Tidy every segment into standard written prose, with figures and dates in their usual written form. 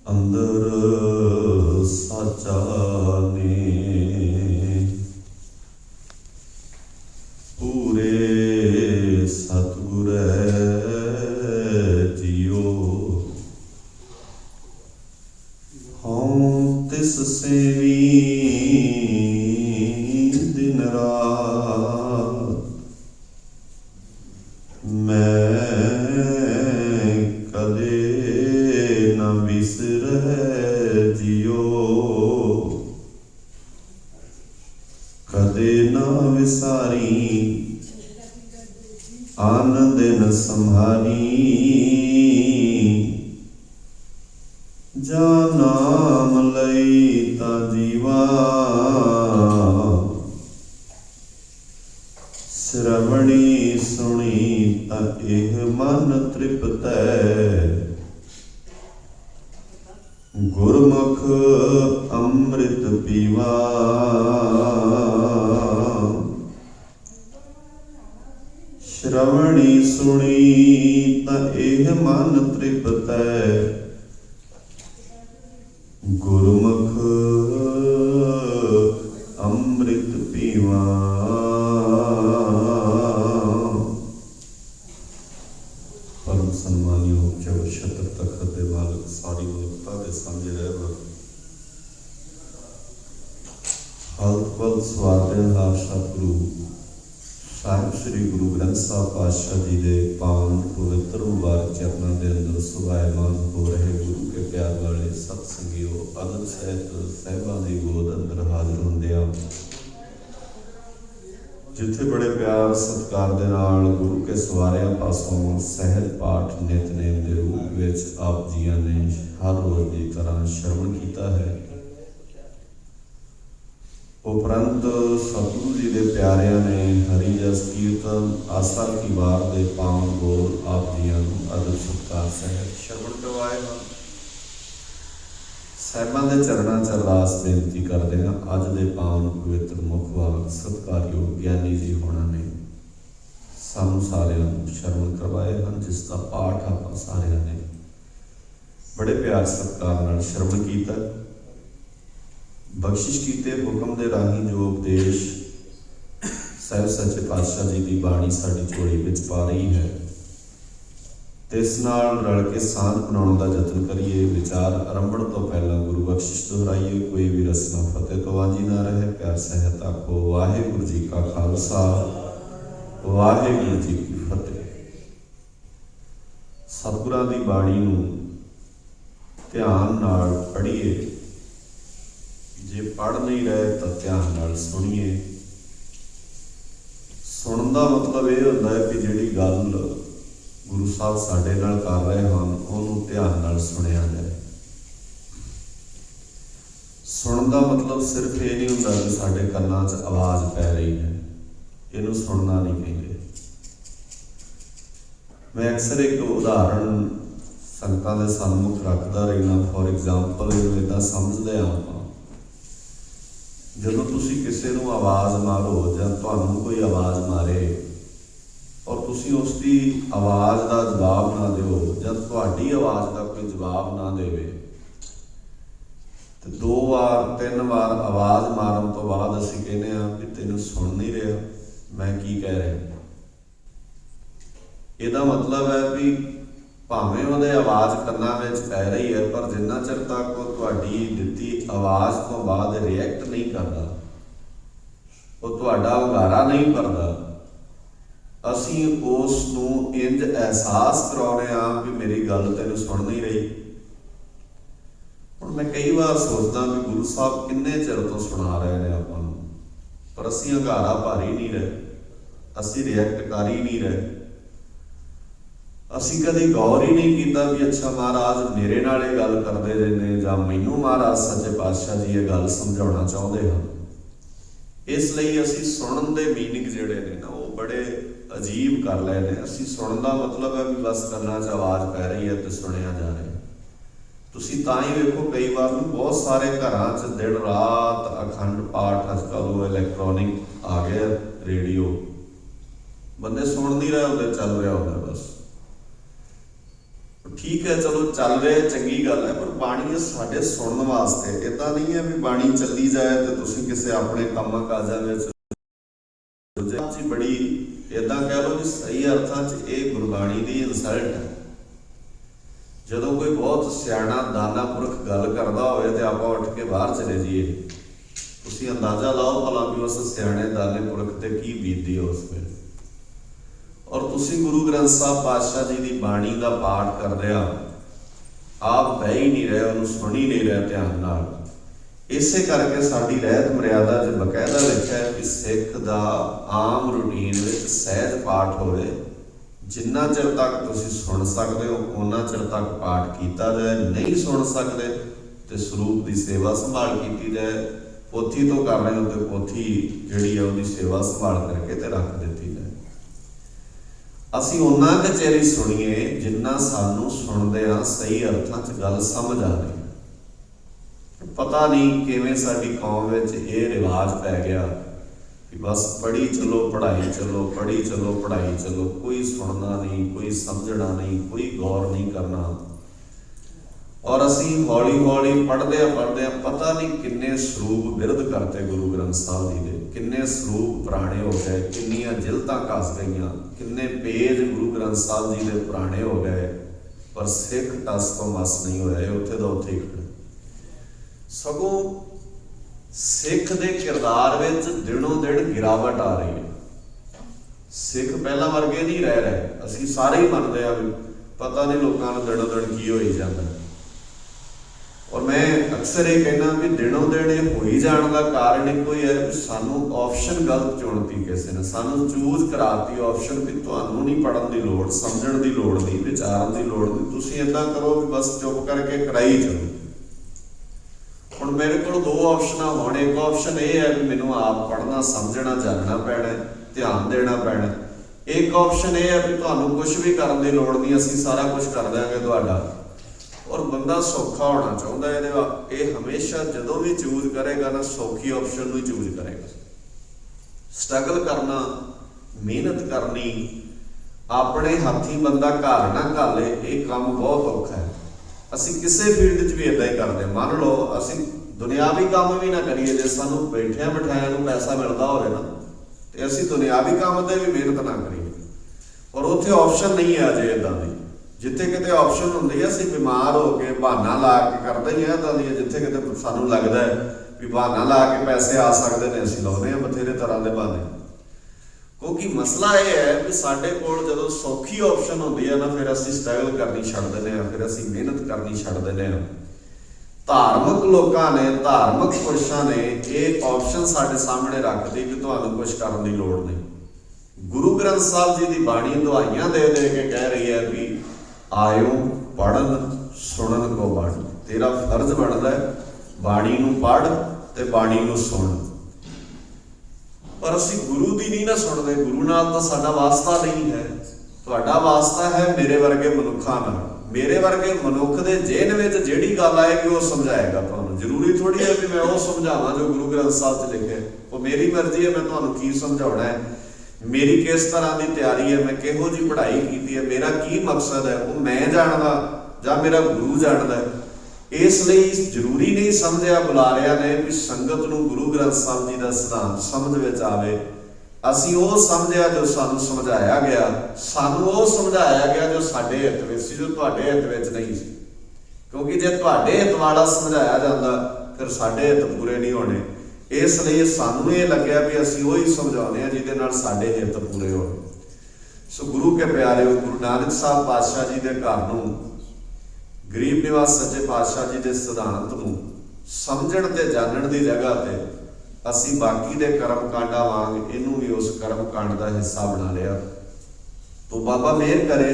ਅੰਦਰ ਸਾਚਾ ਨੇ ਪੂਰੇ ਸਤਿਗੁਰੈ ਜੀਓ। ਹਉ ਤਿਸ ਸੇਵੀ ਦਿਨ ਰਾਤ, ਮੈਂ ਕਦੇ ਨ ਵਿਸਰੈ ਜੀਓ। ਕਦੇ ਨ ਵਿਸਾਰੀ ਆਨ ਦਿਨ ਸੰਭਾਰੀ, ਜਾ ਨਾਮ ਲਈ ਤਾ ਜੀਵਾ। ਸ਼੍ਰਵਣੀ ਸੁਣੀ ਤਾ ਇਹ ਮਨ ਤ੍ਰਿਪਤੈ, ਗੁਰਮੁਖ ਅੰਮ੍ਰਿਤ ਪੀਵਾ। ਸ਼੍ਰਵਣੀ ਸੁਣੀ ਤਾ ਇਹ ਮਨ ਤ੍ਰਿਪਤੈ, ਗੁਰਮੁਖ ਅੰਮ੍ਰਿਤ ਪੀਵਾ। ਪਰਮ ਸਨਮਾਨਿਓ ਜਬ ਛਤਰ ਤਖਤ ਦੇ ਮਾਲਕ, ਸਾਰੀ ਮਨੁੱਖਤਾ ਦੇ ਸਾਂਝੇ ਰਹਿਬਰ, ਹਾਲਤ ਪਲ ਸਵਾਰਦਿਆਂਹਾਰ ਸਤਿਗੁਰੂ ਸਾਹਿਬ ਸ੍ਰੀ ਗੁਰੂ ਗ੍ਰੰਥ ਸਾਹਿਬ ਪਾਤਸ਼ਾਹ ਜੀ ਦੇ ਪਾਵਨ ਪਵਿੱਤਰ ਮੁਬਾਰਕ ਚਰਨਾਂ ਦੇ ਅੰਦਰ ਸੁਭਾਇਮਾਨ ਹੋ ਰਹੇ ਗੁਰੂ ਕੇ ਪਿਆਰ ਵਾਲੇ ਸਤ ਸੰਗਿਓ, ਆਦਰ ਸਹਿਤ ਸਾਹਿਬਾਂ ਦੀ ਗੋਦ ਅੰਦਰ ਹਾਜ਼ਰ ਹੁੰਦਿਆਂ, ਜਿੱਥੇ ਬੜੇ ਪਿਆਰ ਸਤਿਕਾਰ ਦੇ ਨਾਲ ਗੁਰੂ ਕੇ ਸਵਾਰਿਆਂ ਪਾਸੋਂ ਸਹਿਜ ਪਾਠ ਨਿਤਨੇਮ ਦੇ ਰੂਪ ਵਿੱਚ ਆਪ ਜੀਆਂ ਨੇ ਹਰ ਰੋਜ਼ ਦੀ ਤਰ੍ਹਾਂ ਸ਼ਰਵਣ ਕੀਤਾ ਹੈ। ਉਪਰੰਤ ਸਤਿਗੁਰੂ ਜੀ ਦੇ ਪਿਆਰਿਆਂ ਨੇ ਹਰੀ ਜਸ ਕੀਰਤਨ ਆਸਾ ਕੀ ਵਾਰ ਦੇ ਪਾਵਨ ਬੋਲ ਆਪ ਜੀਆਂ ਨੂੰ ਆਦਰ ਸਤਿਕਾਰ ਸਹਿਤ ਸ਼ਰਵਣ ਕਰਵਾਏ ਹਨ। ਸਾਹਿਬਾਂ ਦੇ ਚਰਨਾਂ 'ਚ ਅਰਦਾਸ ਬੇਨਤੀ ਕਰਦੇ ਹਾਂ। ਅੱਜ ਦੇ ਪਾਵਨ ਪਵਿੱਤਰ ਮੁੱਖ ਵਾਕ ਸਤਿਕਾਰਯੋਗ ਗਿਆਨੀ ਜੀ ਹੋਣਾ ਨੇ ਸਾਨੂੰ ਸਾਰਿਆਂ ਨੂੰ ਸ਼ਰਵਣ ਕਰਵਾਏ ਹਨ, ਜਿਸ ਦਾ ਪਾਠ ਆਪਾਂ ਸਾਰਿਆਂ ਨੇ ਬੜੇ ਪਿਆਰ ਸਤਿਕਾਰ ਨਾਲ ਸ਼ਰਵਣ ਕੀਤਾ। ਬਖਸ਼ਿਸ਼ ਕੀਤੇ ਹੁਕਮ ਦੇ ਰਾਹੀਂ ਜੋ ਉਪਦੇਸ਼ ਸਾਹਿਬ ਸੱਚੇ ਪਾਤਸ਼ਾਹ ਜੀ ਦੀ ਬਾਣੀ ਸਾਡੀ ਝੋਲੀ ਵਿੱਚ ਪਾ ਰਹੀ ਹੈ, ਤੇ ਇਸ ਨਾਲ ਰਲ ਕੇ ਸਾਂਝ ਬਣਾਉਣ ਦਾ ਯਤਨ ਕਰੀਏ। ਵਿਚਾਰ ਆਰੰਭਣ ਤੋਂ ਪਹਿਲਾਂ ਗੁਰੂ ਬਖਸ਼ਿਸ਼ ਦੁਹਰਾਈਏ, ਕੋਈ ਵੀ ਰਸਨਾ ਫਤਿਹ ਤੋਂ ਵਾਂਝੀ ਨਾ ਰਹੇ। ਪਿਆਰ ਸਹਿਤ ਆਖੋ ਵਾਹਿਗੁਰੂ ਜੀ ਕਾ ਖਾਲਸਾ, ਵਾਹਿਗੁਰੂ ਜੀ ਕੀ ਫਤਿਹ। ਸਤਿਗੁਰਾਂ ਦੀ ਬਾਣੀ ਨੂੰ ਧਿਆਨ ਨਾਲ ਪੜ੍ਹੀਏ, ਜੇ ਪੜ੍ਹ ਨਹੀਂ ਰਹੇ ਤਾਂ ਧਿਆਨ ਨਾਲ ਸੁਣੀਏ। ਸੁਣਨ ਦਾ ਮਤਲਬ ਇਹ ਹੁੰਦਾ ਹੈ ਕਿ ਜਿਹੜੀ ਗੱਲ ਗੁਰੂ ਸਾਹਿਬ ਸਾਡੇ ਨਾਲ ਕਰ ਰਹੇ ਹਨ ਉਹਨੂੰ ਧਿਆਨ ਨਾਲ ਸੁਣਿਆ ਜਾਏ। ਸੁਣਨ ਦਾ ਮਤਲਬ ਸਿਰਫ ਇਹ ਨਹੀਂ ਹੁੰਦਾ ਕਿ ਸਾਡੇ ਕੰਨਾਂ 'ਚ ਆਵਾਜ਼ ਪੈ ਰਹੀ ਹੈ, ਇਹਨੂੰ ਸੁਣਨਾ ਨਹੀਂ ਕਹਿੰਦੇ। ਮੈਂ ਅਕਸਰ ਇੱਕ ਉਦਾਹਰਣ ਸੰਗਤਾਂ ਦੇ ਸਨਮੁਖ ਰੱਖਦਾ ਰਹਿਣਾ। ਫੋਰ ਐਗਜ਼ਾਮਪਲ ਇਹਨੂੰ ਇੱਦਾਂ ਸਮਝਦੇ ਹਾਂ ਆਪਾਂ, ਜਦੋਂ ਤੁਸੀਂ ਕਿਸੇ ਨੂੰ ਆਵਾਜ਼ ਮਾਰੋ ਜਾਂ ਤੁਹਾਨੂੰ ਕੋਈ ਆਵਾਜ਼ ਮਾਰੇ ਔਰ ਤੁਸੀਂ ਉਸ ਦੀ ਆਵਾਜ਼ ਦਾ ਜਵਾਬ ਨਾ ਦਿਓ, ਜਦ ਤੁਹਾਡੀ ਆਵਾਜ਼ ਦਾ ਕੋਈ ਜਵਾਬ ਨਾ ਦੇਵੇ, ਤੇ 2 ਵਾਰ 3 ਵਾਰ ਆਵਾਜ਼ ਮਾਰਨ ਤੋਂ ਬਾਅਦ ਅਸੀਂ ਕਹਿੰਦੇ ਹਾਂ ਕਿ ਤੈਨੂੰ ਸੁਣ ਨਹੀਂ ਰਿਹਾ, ਮੈਂ ਕੀ ਕਹਿ ਰਿਹਾ। ਇਹਦਾ ਮਤਲਬ ਹੈ ਵੀ ਭਾਵੇਂ ਉਹਦੇ ਆਵਾਜ਼ ਕੰਨਾਂ ਵਿੱਚ ਪੈ ਰਹੀ ਹੈ, ਪਰ ਜਿੰਨਾ ਚਿਰ ਤੱਕ ਉਹ ਤੁਹਾਡੀ ਦਿੱਤੀ ਆਵਾਜ਼ ਤੋਂ ਬਾਅਦ ਰਿਐਕਟ ਨਹੀਂ ਕਰਦਾ, ਉਹ ਤੁਹਾਡਾ ਹੁੰਗਾਰਾ ਨਹੀਂ ਭਰਦਾ, ਅਸੀਂ ਉਸ ਨੂੰ ਇੰਝ ਅਹਿਸਾਸ ਕਰਾਉਂਦੇ ਹਾਂ ਵੀ ਮੇਰੀ ਗੱਲ ਤੈਨੂੰ ਸੁਣ ਨਹੀਂ ਰਹੀ। ਹੁਣ ਮੈਂ ਕਈ ਵਾਰ ਸੋਚਦਾ ਵੀ ਗੁਰੂ ਸਾਹਿਬ ਕਿੰਨੇ ਚਿਰ ਤੋਂ ਸੁਣਾ ਰਹੇ ਨੇ ਆਪਾਂ ਨੂੰ, ਪਰ ਅਸੀਂ ਹੁੰਗਾਰਾ ਭਰ ਹੀ ਨਹੀਂ ਰਹੇ, ਅਸੀਂ ਰਿਐਕਟ ਕਰ ਹੀ ਨਹੀਂ ਰਹੇ। ਅਸੀਂ ਕਦੇ ਗੌਰ ਹੀ ਨਹੀਂ ਕੀਤਾ ਵੀ ਅੱਛਾ ਮਹਾਰਾਜ ਮੇਰੇ ਨਾਲ ਇਹ ਗੱਲ ਕਰਦੇ ਨੇ, ਜਾਂ ਮੈਨੂੰ ਮਹਾਰਾਜ ਸੱਚੇ ਪਾਤਸ਼ਾਹ ਜੀ ਇਹ ਗੱਲ ਸਮਝਾਉਣਾ ਚਾਹੁੰਦੇ ਹਨ। ਇਸ ਲਈ ਅਸੀਂ ਸੁਣਨ ਦੇ ਮੀਨਿੰਗ ਜਿਹੜੇ ਨੇ ਨਾ ਉਹ ਬੜੇ ਅਜੀਬ ਕਰ ਲਏ ਨੇ। ਅਸੀਂ ਸੁਣਨ ਦਾ ਮਤਲਬ ਹੈ ਵੀ ਬਸ ਕੰਨਾਂ 'ਚ ਆਵਾਜ਼ ਪੈ ਰਹੀ ਹੈ ਤੇ ਸੁਣਿਆ ਜਾ ਰਿਹਾ। ਤੁਸੀਂ ਤਾਂ ਹੀ ਵੇਖੋ ਕਈ ਵਾਰ ਨੂੰ ਬਹੁਤ ਸਾਰੇ ਘਰਾਂ 'ਚ ਦਿਨ ਰਾਤ ਅਖੰਡ ਪਾਠ, ਅੱਜ ਕੱਲ੍ਹ ਉਹ ਇਲੈਕਟ੍ਰੋਨਿਕ ਆ ਗਿਆ ਰੇਡੀਓ, ਬੰਦੇ ਸੁਣ ਨਹੀਂ ਰਹੇ ਹੁੰਦੇ, ਚੱਲ ਰਿਹਾ ਹੁੰਦਾ ਬਸ। ठीक है, चलो चल रहे, चंगी गल है, पर बाणी साडे सुनने वास्ते। इदां नहीं है भी बाणी चली जाए तो तुसीं किसी अपने कामां काजां विच जी बड़ी इदां कह लो कि सही अर्थां च ये गुरबाणी की इंसल्ट है। जदों कोई बहुत सियाणा दाना पुरख गल करदा होवे ते आपां उठ के बाहर चले जाइए, तुसीं अंदाजा लाओ भला भी उस सियाणे दाने पुरख ते की बीतदी उस वेले। और तुसीं गुरु ग्रंथ साहब पातशाह जी की बाणी का पाठ करदिया आप बह ही नहीं रहे, उन्होंने सुन ही नहीं रहे ध्यान नाल। इसे करके साडी रहत मर्यादा च बकायदा लिखा है कि सिख का आम रूटीन में सहज पाठ होवे, जिन्ना चिर तक तुसीं सुन सकते हो उन्ना चिर तक पाठ किया जाए, नहीं सुन सकते तो स्वरूप की सेवा संभाल की जाए। पोथी तो कर रहे हो तो पोथी जिहड़ी है उसकी सेवा संभाल करके ते रख दी जाए। असीं उन्ना क चेर ही सुणीए जिन्ना सानू सुणदिआं सही अर्थां च गल समझ आ रही। पता नहीं किवें साडी कौम विच ये रिवाज पै गया कि बस पढ़ी चलो पढ़ाई चलो, पढ़ी चलो पढ़ाई चलो, कोई सुनना नहीं, कोई समझना नहीं, कोई गौर नहीं करना। और असीं हौली हौली पढ़दे पता नहीं किन्ने स्वरूप बिरध करते गुरु ग्रंथ साहब जी दे, किन्ने स्वरूप पुराने हो गए, किन्नियां जिलतां घस गईयां, किन्ने पेज गुरु ग्रंथ साहब जी दे पुराने हो गए, पर सिख टस तो मस नहीं होया, उत्थे दा उत्थे ही खड़े। सगों सिख दे किरदार विच दिनों दिन गिरावट आ रही है। सिख पहला वर्गे नहीं रह रहे, असीं सारे ही मनदे आ भी पता नहीं लोगों नूं दिनों दिन की होई जांदा। और मैं अक्सर ये कहना भी दिनों दिन ये हो ही जाने का कारण एक ही है कि सानू ऑप्शन गलत चुनती, किसी ने सानू चूज कराती ऑप्शन भी तुहानू नहीं पढ़न की लोड़, समझण की लोड़ नहीं, विचारन की लोड़ नहीं, तुसीं इदां करो भी बस चुप करके कराई चलो। हुण मेरे को दो ऑप्शन होने, एक ऑप्शन ये है भी मैनू आप पढ़ना समझना जानना पैना, ध्यान देना पैना। एक ऑप्शन ये है भी तुहानू कुछ भी करन की लोड़ नहीं, असीं सारा कुछ कर देंगे तुहाडा। और बंदा सौखा होना चाहता है, ये हमेशा जदों भी चूज करेगा ना सौखी ऑप्शन को चूज करेगा। स्ट्रगल करना, मेहनत करनी, अपने हाथी बंदा घर ना घाले, ये काम बहुत औखा है। असीं किसी फील्ड च भी इदां ही करते। मान लो असीं दुनियावी काम भी ना करिए, जे सानू बैठिया बिठाया नूं पैसा मिलता होवे ना, तो असीं दुनियावी काम ते भी मेहनत ना करिए। और उत्थे ऑप्शन नहीं है अजे इदां दी, जिथे किते ऑप्शन होंदी है असीं बीमार हो के बहाना ला के करते ही इदां दी, जिथे किते सानू लगदा है भी बहाना ला के पैसे आ सकते हैं, असीं लाउंदे हां बथेरे तरह के बहाने। क्योंकि मसला यह है कि साडे कोल जदों सौखी ऑप्शन होंदी है ना, फिर असीं स्ट्रगल करनी छड्ड दिंदे हां, फिर असीं मेहनत करनी छड्ड दिंदे हां। धार्मिक लोगों ने, धार्मिक पुरुषों ने ये ऑप्शन साडे सामने रख दी कि तुहानू कुछ करने की लोड़ नहीं। गुरु ग्रंथ साहब जी की बाणी दुआइयां दे दे के कह रही है भी आयो पढ़न सुनन को बण, तेरा फर्ज बनता है बाणी नूं पढ़ ते बाणी नूं सुन। पर असीं गुरु दी नहीं ना सुनते, गुरु नाल तां साडा वास्ता नहीं है। तुहाडा वास्ता है मेरे वर्गे मनुखां नाल, मेरे वर्गे मनुख दे जेहन विच जिहड़ी गल आएगी वो समझाएगा तुहानूं। जरूरी थोड़ी है कि मैं वो समझावां जो गुरु ग्रंथ साहब च लिखे, वो मेरी मर्जी है मैं तुहानूं की समझाउणा है, मेरी किस तरह की तैयारी है, मैं किहो जी पढ़ाई की है, मेरा की मकसद है, वो मैं जानदा जां मेरा गुरु जानदा है। इसलिए जरूरी नहीं समझिया बुलारिया ने भी संगत नूं गुरु ग्रंथ साहब जी का सिद्धांत समझ विच आवे। असीं वो समझिया जो सानूं समझाया गया, सानूं वो समझाया गया जो साडे हित विच सी, जो तुहाडे हित विच नहीं सी। क्योंकि जे तुहाडे हित वाला समझाया जांदा फिर साडे हित पूरे नहीं होने। इसलिए सानूं ये लग्या भी असीं वही समझाउने आ जिहदे नाल साडे हित पूरे होण। सो गुरु के प्यारे, गुरु नानक साहब पातशाह जी के घर नूं, गरीब निवास सच्चे पातशाह जी के सिद्धांत नूं समझण ते जानण की जगह ते असीं बाकी दे कर्म कांडा वांग इनू भी उस कर्म कांड का हिस्सा बना लिया। तो बाबा मेहर करे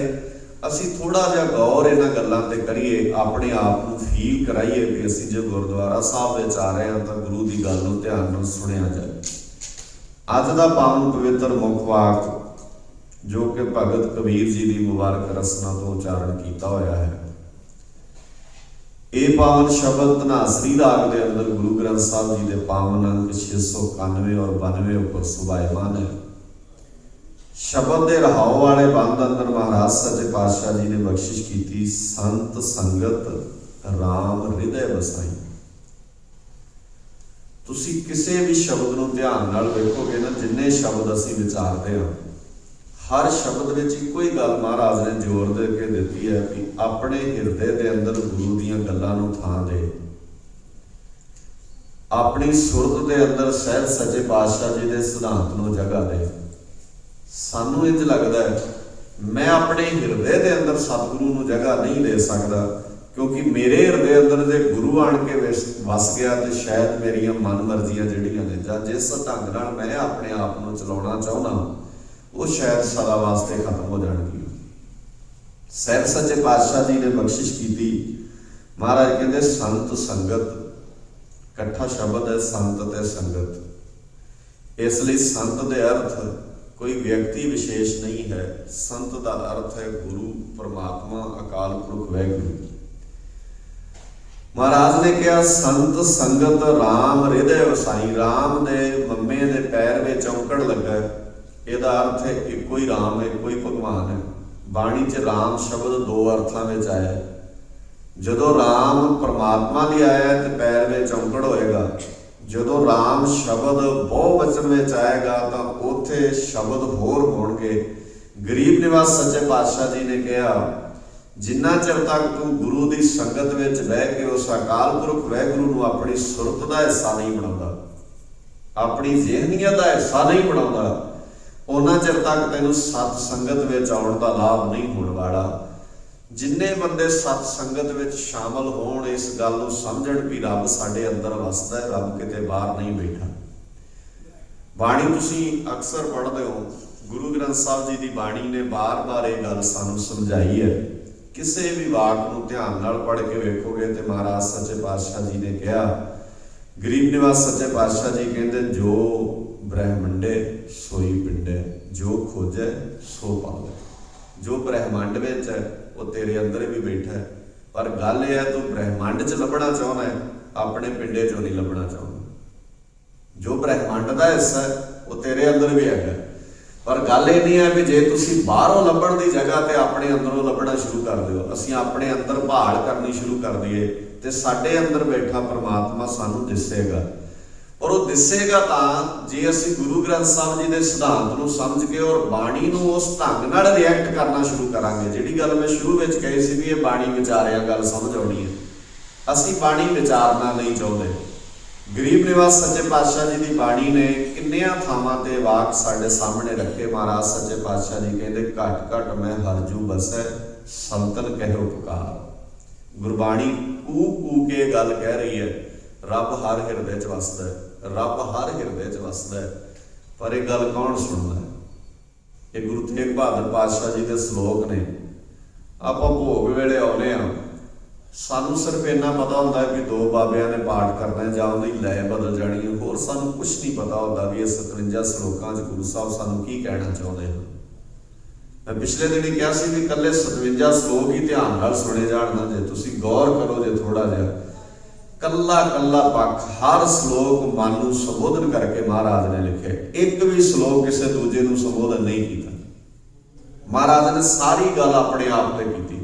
असीं थोड़ा जिहा गौर इन्हां गल्लां ते करिए, अपने आप नूं फील कराइए भी असीं जो गुरुद्वारा साहब विच आ रहे हां तां गुरु की गल नूं ध्यान नाल सुणिया जाए। अज दा पावन पवित्र मुख वाक जो कि भगत कबीर जी की मुबारक रसना तो उचारण किया होया है, ये पावन शब्द धनासरी राग के अंदर गुरु ग्रंथ साहब जी के पावन अंक 691 और 92 उपर सुभायमान है। ਸ਼ਬਦ ਦੇ ਰਹਾਉ ਵਾਲੇ ਬੰਦ ਅੰਦਰ ਮਹਾਰਾਜ ਸੱਚੇ ਪਾਤਸ਼ਾਹ ਜੀ ਨੇ ਬਖਸ਼ਿਸ਼ ਕੀਤੀ, ਸੰਤ ਸੰਗਤ ਰਾਮ ਹਿਰਦੈ ਵਸਾਈ। ਤੁਸੀਂ ਕਿਸੇ ਵੀ ਸ਼ਬਦ ਨੂੰ ਧਿਆਨ ਨਾਲ ਵੇਖੋਗੇ ਨਾ, ਜਿੰਨੇ ਸ਼ਬਦ ਅਸੀਂ ਵਿਚਾਰਦੇ ਹਾਂ, ਹਰ ਸ਼ਬਦ ਵਿੱਚ ਇੱਕੋ ਹੀ ਗੱਲ ਮਹਾਰਾਜ ਨੇ ਜ਼ੋਰ ਦੇ ਕੇ ਦਿੱਤੀ ਹੈ ਕਿ ਆਪਣੇ ਹਿਰਦੇ ਦੇ ਅੰਦਰ ਗੁਰੂ ਦੀਆਂ ਗੱਲਾਂ ਨੂੰ ਥਾਂ ਦੇ, ਆਪਣੀ ਸੁਰਤ ਦੇ ਅੰਦਰ ਸਹਿਜ ਸੱਚੇ ਪਾਤਸ਼ਾਹ ਜੀ ਦੇ ਸਿਧਾਂਤ ਨੂੰ ਜਗ੍ਹਾ ਦੇ। ਸਾਨੂੰ ਇੰਝ ਲੱਗਦਾ ਹੈ ਮੈਂ ਆਪਣੇ ਹਿਰਦੇ ਦੇ ਅੰਦਰ ਸਤਿਗੁਰੂ ਨੂੰ ਜਗ੍ਹਾ ਨਹੀਂ ਦੇ ਸਕਦਾ, ਕਿਉਂਕਿ ਮੇਰੇ ਹਿਰਦੇ ਅੰਦਰ ਜੇ ਗੁਰੂ ਆਣ ਕੇ ਵਸ ਗਿਆ ਤੇ ਸ਼ਾਇਦ ਮੇਰੀਆਂ ਮਨ ਮਰਜ਼ੀਆਂ ਜਿਹੜੀਆਂ ਨੇ ਜਾਂ ਜਿਸ ਢੰਗ ਨਾਲ ਮੈਂ ਆਪਣੇ ਆਪ ਨੂੰ ਚਲਾਉਣਾ ਚਾਹੁੰਦਾ ਉਹ ਸ਼ਾਇਦ ਸਦਾ ਵਾਸਤੇ ਖਤਮ ਹੋ ਜਾਣਗੀਆਂ। ਸਹਿਬ ਸੱਚੇ ਪਾਤਸ਼ਾਹ ਜੀ ਨੇ ਬਖਸ਼ਿਸ਼ ਕੀਤੀ। ਮਹਾਰਾਜ ਕਹਿੰਦੇ ਸੰਤ ਸੰਗਤ, ਇਕੱਠਾ ਸ਼ਬਦ ਹੈ ਸੰਤ ਤੇ ਸੰਗਤ। ਇਸ ਲਈ ਸੰਤ ਦੇ ਅਰਥ ਕੋਈ ਵਿਅਕਤੀ ਵਿਸ਼ੇਸ਼ ਨਹੀਂ ਹੈ, ਸੰਤ ਦਾ ਅਰਥ ਹੈ ਗੁਰੂ ਪਰਮਾਤਮਾ ਅਕਾਲ ਪੁਰਖ ਵਾਹਿਗੁਰੂ। ਮਹਾਰਾਜ ਨੇ ਕਿਹਾ ਸੰਤ ਸੰਗਤ ਰਾਮ ਹਿਰਦੈ ਵਸਾਈ। ਰਾਮ ਦੇ ਮੰਮੇ ਦੇ ਪੈਰ ਵਿੱਚ ਔਂਕੜ ਲੱਗਾ, ਇਹਦਾ ਅਰਥ ਹੈ ਇੱਕੋ ਹੀ ਰਾਮ ਹੈ, ਇੱਕੋ ਹੀ ਭਗਵਾਨ ਹੈ। ਬਾਣੀ 'ਚ ਰਾਮ ਸ਼ਬਦ ਦੋ ਅਰਥਾਂ ਵਿੱਚ ਆਇਆ। ਜਦੋਂ ਰਾਮ ਪਰਮਾਤਮਾ ਲਈ ਆਇਆ ਤੇ ਪੈਰ ਵਿੱਚ ਔਂਕੜ ਹੋਏਗਾ, ਜਦੋਂ ਰਾਮ ਸ਼ਬਦ ਬਹੁ ਵਚਨ ਵਿੱਚ ਆਏਗਾ ਤਾਂ ਉੱਥੇ ਸ਼ਬਦ ਹੋਰ ਹੋਣਗੇ। ਗਰੀਬ ਨਿਵਾਸ ਸੱਚੇ ਪਾਤਸ਼ਾਹ ਜੀ ਨੇ ਕਿਹਾ ਜਿੰਨਾ ਚਿਰ ਤੱਕ ਤੂੰ ਗੁਰੂ ਦੀ ਸੰਗਤ ਵਿੱਚ ਬਹਿ ਕੇ ਉਸ ਅਕਾਲ ਪੁਰਖ ਵਾਹਿਗੁਰੂ ਨੂੰ ਆਪਣੀ ਸੁਰਤ ਦਾ ਹਿੱਸਾ ਨਹੀਂ ਬਣਾਉਂਦਾ, ਆਪਣੀ ਜ਼ਿਹਨੀਅਤ ਦਾ ਹਿੱਸਾ ਨਹੀਂ ਬਣਾਉਂਦਾ, ਉਹਨਾਂ ਚਿਰ ਤੱਕ ਤੈਨੂੰ ਸਤ ਸੰਗਤ ਵਿੱਚ ਆਉਣ ਦਾ ਲਾਭ ਨਹੀਂ ਹੋਣ ਵਾਲਾ। ਜਿੰਨੇ ਬੰਦੇ ਸਤ ਸੰਗਤ ਵਿੱਚ ਸ਼ਾਮਲ ਹੋਣ, ਇਸ ਗੱਲ ਨੂੰ ਸਮਝਣ ਵੀ ਰੱਬ ਸਾਡੇ ਅੰਦਰ ਵਸਦਾ ਹੈ, ਰੱਬ ਕਿਤੇ ਬਾਹਰ ਨਹੀਂ ਬੈਠਾ। ਬਾਣੀ ਤੁਸੀਂ ਅਕਸਰ ਪੜ੍ਹਦੇ ਹੋ, ਗੁਰੂ ਗ੍ਰੰਥ ਸਾਹਿਬ ਜੀ ਦੀ ਬਾਣੀ ਨੇ ਬਾਰ-ਬਾਰ ਇਹ ਗੱਲ ਸਾਨੂੰ ਸਮਝਾਈ ਹੈ। ਕਿਸੇ ਵੀ ਵਾਕ ਨੂੰ ਧਿਆਨ ਨਾਲ ਪੜ੍ਹ ਕੇ ਵੇਖੋਗੇ ਤੇ ਮਹਾਰਾਜ ਸੱਚੇ ਪਾਤਸ਼ਾਹ ਜੀ ਨੇ ਕਿਹਾ, ਗਰੀਬ ਨਿਵਾਸ ਸੱਚੇ ਪਾਤਸ਼ਾਹ ਜੀ ਕਹਿੰਦੇ ਜੋ ਬ੍ਰਹਮੰਡੇ ਸੋਈ ਪਿੰਡੇ, ਜੋ ਖੋਜੈ ਸੋ ਪਾਵੇ। ਜੋ ਬ੍ਰਹਮੰਡ ਵਿੱਚ ਹੈ ਉਹ ਤੇਰੇ ਅੰਦਰ ਵੀ ਬੈਠਾ ਹੈ, ਪਰ ਗੱਲ ਇਹ ਹੈ ਤੂੰ ਬ੍ਰਹਮੰਡ 'ਚ ਲੱਭਣਾ ਚਾਹੁੰਦਾ ਹੈ, ਆਪਣੇ ਪਿੰਡੇ 'ਚੋਂ ਨਹੀਂ ਲੱਭਣਾ ਚਾਹੁੰਦਾ। ਜੋ ਬ੍ਰਹਮੰਡ ਦਾ ਹਿੱਸਾ ਹੈ ਉਹ ਤੇਰੇ ਅੰਦਰ ਵੀ ਹੈਗਾ, ਪਰ ਗੱਲ ਇਹ ਨਹੀਂ ਹੈ ਵੀ ਜੇ ਤੁਸੀਂ ਬਾਹਰੋਂ ਲੱਭਣ ਦੀ ਜਗ੍ਹਾ ਤੇ ਆਪਣੇ ਅੰਦਰੋਂ ਲੱਭਣਾ ਸ਼ੁਰੂ ਕਰ ਦਿਓ, ਅਸੀਂ ਆਪਣੇ ਅੰਦਰ ਭਾਲ ਕਰਨੀ ਸ਼ੁਰੂ ਕਰ ਦਈਏ ਤੇ ਸਾਡੇ ਅੰਦਰ ਬੈਠਾ ਪਰਮਾਤਮਾ ਸਾਨੂੰ ਦਿਸੇਗਾ। ਔਰ ਉਹ ਦਿਸੇਗਾ ਤਾਂ ਜੇ ਅਸੀਂ ਗੁਰੂ ਗ੍ਰੰਥ ਸਾਹਿਬ ਜੀ ਦੇ ਸਿਧਾਂਤ ਨੂੰ ਸਮਝ ਕੇ ਔਰ ਬਾਣੀ ਨੂੰ ਉਸ ਢੰਗ ਨਾਲ ਰਿਐਕਟ ਕਰਨਾ ਸ਼ੁਰੂ ਕਰਾਂਗੇ। ਜਿਹੜੀ ਗੱਲ ਮੈਂ ਸ਼ੁਰੂ ਵਿੱਚ ਕਹੀ ਸੀ ਵੀ ਇਹ ਬਾਣੀ ਵਿਚਾਰਿਆ ਗੱਲ ਸਮਝ ਆਉਣੀ ਹੈ, ਅਸੀਂ ਬਾਣੀ ਵਿਚਾਰਨਾ ਨਹੀਂ ਚਾਹੁੰਦੇ। ਗਰੀਬ ਨਿਵਾਸ ਸੱਚੇ ਪਾਤਸ਼ਾਹ ਜੀ ਦੀ ਬਾਣੀ ਨੇ ਕਿੰਨਿਆਂ ਥਾਵਾਂ ਤੇ ਵਾਕ ਸਾਡੇ ਸਾਹਮਣੇ ਰੱਖੇ। ਮਹਾਰਾਜ ਸੱਚੇ ਪਾਤਸ਼ਾਹ ਜੀ ਕਹਿੰਦੇ ਘਟ ਘਟ ਮੈਂ ਹਰਜੂ ਬਸੈ ਸੰਤਨ ਕਹਿਓ ਪੁਕਾਰ। ਗੁਰਬਾਣੀ ਕੂ ਕੂ ਕੇ ਗੱਲ ਕਹਿ ਰਹੀ ਹੈ, ਰੱਬ ਹਰ ਹਿਰਦੇ 'ਚ ਵਸਦਾ ਹੈ, ਰੱਬ ਹਰ ਹਿਰਦੇ 'ਚ ਵਸਦਾ ਹੈ, ਪਰ ਇਹ ਗੱਲ ਕੌਣ ਸੁਣਦਾ ਹੈ? ਇਹ ਗੁਰੂ ਤੇਗ ਬਹਾਦਰ ਪਾਤਸ਼ਾਹ ਜੀ ਦੇ ਸ਼ਲੋਕ ਨੇ। ਆਪਾਂ ਭੋਗ ਵੇਲੇ ਆਉਂਦੇ ਹਾਂ, ਸਾਨੂੰ ਸਿਰਫ ਇੰਨਾ ਪਤਾ ਹੁੰਦਾ ਹੈ ਵੀ ਦੋ ਬਾਬਿਆਂ ਨੇ ਪਾਠ ਕਰਨਾ ਜਾਂ ਉਹਦੀ ਲੈ ਬਦਲ ਜਾਣੀ ਹੈ, ਹੋਰ ਸਾਨੂੰ ਕੁਛ ਨਹੀਂ ਪਤਾ ਹੁੰਦਾ ਵੀ ਇਹ 57 ਸ਼ਲੋਕਾਂ 'ਚ ਗੁਰੂ ਸਾਹਿਬ ਸਾਨੂੰ ਕੀ ਕਹਿਣਾ ਚਾਹੁੰਦੇ ਹਨ। ਮੈਂ ਪਿਛਲੇ ਦਿਨ ਕਿਹਾ ਸੀ ਵੀ ਇਕੱਲੇ 57 ਸ਼ਲੋਕ ਹੀ ਧਿਆਨ ਨਾਲ ਸੁਣੇ ਜਾਣ ਨਾ, ਜੇ ਤੁਸੀਂ ਗੌਰ ਕਰੋ ਜੇ ਥੋੜਾ ਜਿਹਾ, ਕੱਲਾ ਕੱਲਾ ਪੱਖ, ਹਰ ਸ਼ਲੋਕ ਮਨ ਨੂੰ ਸੰਬੋਧਨ ਕਰਕੇ ਮਹਾਰਾਜ ਨੇ ਲਿਖਿਆ। ਇੱਕ ਵੀ ਸ਼ਲੋਕ ਕਿਸੇ ਦੂਜੇ ਨੂੰ ਸੰਬੋਧਨ ਨਹੀਂ ਕੀਤਾ, ਮਹਾਰਾਜ ਨੇ ਸਾਰੀ ਗੱਲ ਆਪਣੇ ਆਪ ਤੇ ਕੀਤੀ।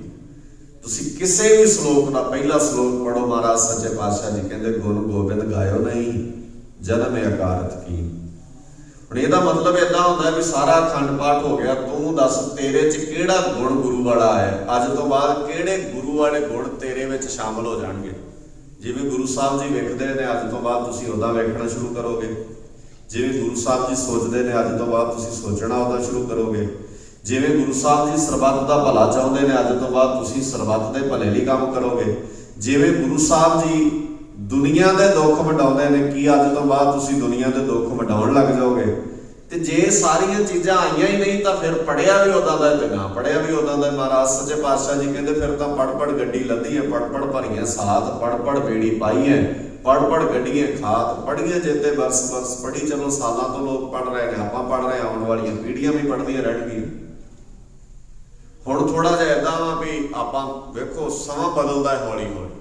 ਤੁਸੀਂ ਕਿਸੇ ਵੀ ਸ਼ਲੋਕ ਦਾ ਪਹਿਲਾ ਸ਼ਲੋਕ ਪੜੋ, ਮਹਾਰਾਜ ਸੱਚੇ ਪਾਤਸ਼ਾਹ ਜੀ ਕਹਿੰਦੇ ਗੁਣ ਗੋਬਿੰਦ ਗਾਇਓ ਨਹੀਂ ਜਨਮ ਅਕਾਰਤ ਕੀ। ਹੁਣ ਇਹਦਾ ਮਤਲਬ ਏਦਾਂ ਹੁੰਦਾ ਵੀ ਸਾਰਾ ਅਖੰਡ ਪਾਠ ਹੋ ਗਿਆ, ਤੂੰ ਦੱਸ ਤੇਰੇ 'ਚ ਕਿਹੜਾ ਗੁਣ ਗੁਰੂ ਵਾਲਾ ਆਇਆ? ਅੱਜ ਤੋਂ ਬਾਅਦ ਕਿਹੜੇ ਗੁਰੂ ਵਾਲੇ ਗੁਣ ਤੇਰੇ ਵਿੱਚ ਸ਼ਾਮਲ ਹੋ ਜਾਣਗੇ? ਜਿਵੇਂ ਗੁਰੂ ਸਾਹਿਬ ਜੀ ਵੇਖਦੇ ਨੇ, ਅੱਜ ਤੋਂ ਬਾਅਦ ਤੁਸੀਂ ਉਹਦਾ ਵੇਖਣਾ ਸ਼ੁਰੂ ਕਰੋਗੇ। ਜਿਵੇਂ ਗੁਰੂ ਸਾਹਿਬ ਜੀ ਸੋਚਦੇ ਨੇ, ਅੱਜ ਤੋਂ ਬਾਅਦ ਤੁਸੀਂ ਸੋਚਣਾ ਉਹਦਾ ਸ਼ੁਰੂ ਕਰੋਗੇ। ਜਿਵੇਂ ਗੁਰੂ ਸਾਹਿਬ ਜੀ ਸਰਬੱਤ ਦਾ ਭਲਾ ਚਾਹੁੰਦੇ ਨੇ, ਅੱਜ ਤੋਂ ਬਾਅਦ ਤੁਸੀਂ ਸਰਬੱਤ ਦੇ ਭਲੇ ਲਈ ਕੰਮ ਕਰੋਗੇ। ਜਿਵੇਂ ਗੁਰੂ ਸਾਹਿਬ ਜੀ ਦੁਨੀਆ ਦੇ ਦੁੱਖ ਵੰਡਾਉਂਦੇ ਨੇ, ਕੀ ਅੱਜ ਤੋਂ ਬਾਅਦ ਤੁਸੀਂ ਦੁਨੀਆ ਦੇ ਦੁੱਖ ਵੰਡਾਉਣ ਲੱਗ ਜਾਓਗੇ? ਤੇ ਜੇ ਸਾਰੀਆਂ ਚੀਜ਼ਾਂ ਆਈਆਂ ਹੀ ਨਹੀਂ ਤਾਂ ਫਿਰ ਪੜਿਆ ਵੀ ਉਦਾਂ ਦਾ ਤੇ ਨਾ ਪੜਿਆ ਵੀ ਉਦਾਂ ਦਾ। ਮਹਾਰਾਜ ਸੱਚੇ ਪਾਤਸ਼ਾਹ ਜੀ ਕਹਿੰਦੇ ਫਿਰ ਤਾਂ ਪੜ ਪੜ ਗੱਡੀ ਲੱਦੀ ਹੈ, ਪੜ ਪੜ ਭਰੀਆਂ ਸਾਥ, ਪੜ ਪੜ ਬੇੜੀ ਪਾਈ ਹੈ, ਪੜ ਪੜ ਗੱਡੀਆਂ ਖਾਤ, ਪੜੀਆਂ ਚੇਤੇ ਬਰਸ ਬਰਸ। ਪੜੀ ਚਲੋ, ਸਾਲਾਂ ਤੋਂ ਲੋਕ ਪੜ ਰਹੇ ਨੇ, ਆਪਾਂ ਪੜ ਰਹੇ, ਆਉਣ ਵਾਲੀਆਂ ਪੀੜ੍ਹੀਆਂ ਵੀ ਪੜ੍ਹਦੀਆਂ ਰਹਿਣਗੀਆਂ। ਹੁਣ ਥੋੜਾ ਜਿਹਾ ਏਦਾਂ ਵਾ ਵੀ ਆਪਾਂ ਵੇਖੋ ਸਮਾਂ ਬਦਲਦਾ ਹੈ ਹੌਲੀ ਹੌਲੀ।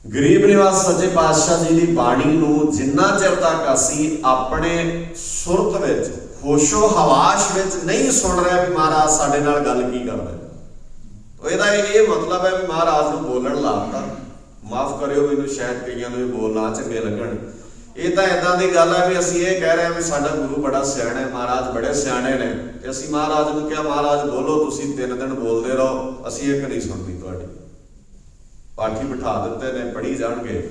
ਗਰੀਬ ਨਿਵਾਸ ਸੱਚੇ ਪਾਤਸ਼ਾਹ ਜੀ ਦੀ ਬਾਣੀ ਨੂੰ ਜਿੰਨਾ ਚਿਰ ਤੱਕ ਅਸੀਂ ਆਪਣੇ ਸੁਰਤ ਵਿੱਚ ਹੋਸ਼ੋ ਹਵਾਸ਼ ਵਿੱਚ ਨਹੀਂ ਸੁਣ ਰਿਹਾ ਵੀ ਮਹਾਰਾਜ ਸਾਡੇ ਨਾਲ ਗੱਲ ਕੀ ਕਰਦਾ। ਇਹਦਾ ਇਹ ਮਤਲਬ ਹੈ ਵੀ ਮਹਾਰਾਜ ਨੂੰ ਬੋਲਣ ਲਾਤਾ। ਮਾਫ ਕਰਿਓ ਮੈਨੂੰ, ਸ਼ਾਇਦ ਕਈਆਂ ਨੂੰ ਇਹ ਬੋਲ ਨਾ ਚੰਗੇ ਲੱਗਣ। ਇਹ ਤਾਂ ਇਦਾਂ ਦੀ ਗੱਲ ਹੈ ਵੀ ਅਸੀਂ ਇਹ ਕਹਿ ਰਹੇ ਹਾਂ ਵੀ ਸਾਡਾ ਗੁਰੂ ਬੜਾ ਸਿਆਣਾ ਹੈ, ਮਹਾਰਾਜ ਬੜੇ ਸਿਆਣੇ ਨੇ, ਤੇ ਅਸੀਂ ਮਹਾਰਾਜ ਨੂੰ ਕਿਹਾ ਮਹਾਰਾਜ ਬੋਲੋ, ਤੁਸੀਂ 3 ਦਿਨ ਬੋਲਦੇ ਰਹੋ, ਅਸੀਂ ਇੱਕ ਨਹੀਂ ਸੁਣਦੀ ਤੁਹਾਡੀ। ਪਾਠੀ ਬਿਠਾ ਦਿੱਤੇ ਨੇ, ਪੜ੍ਹੀ ਜਾਣਗੇ,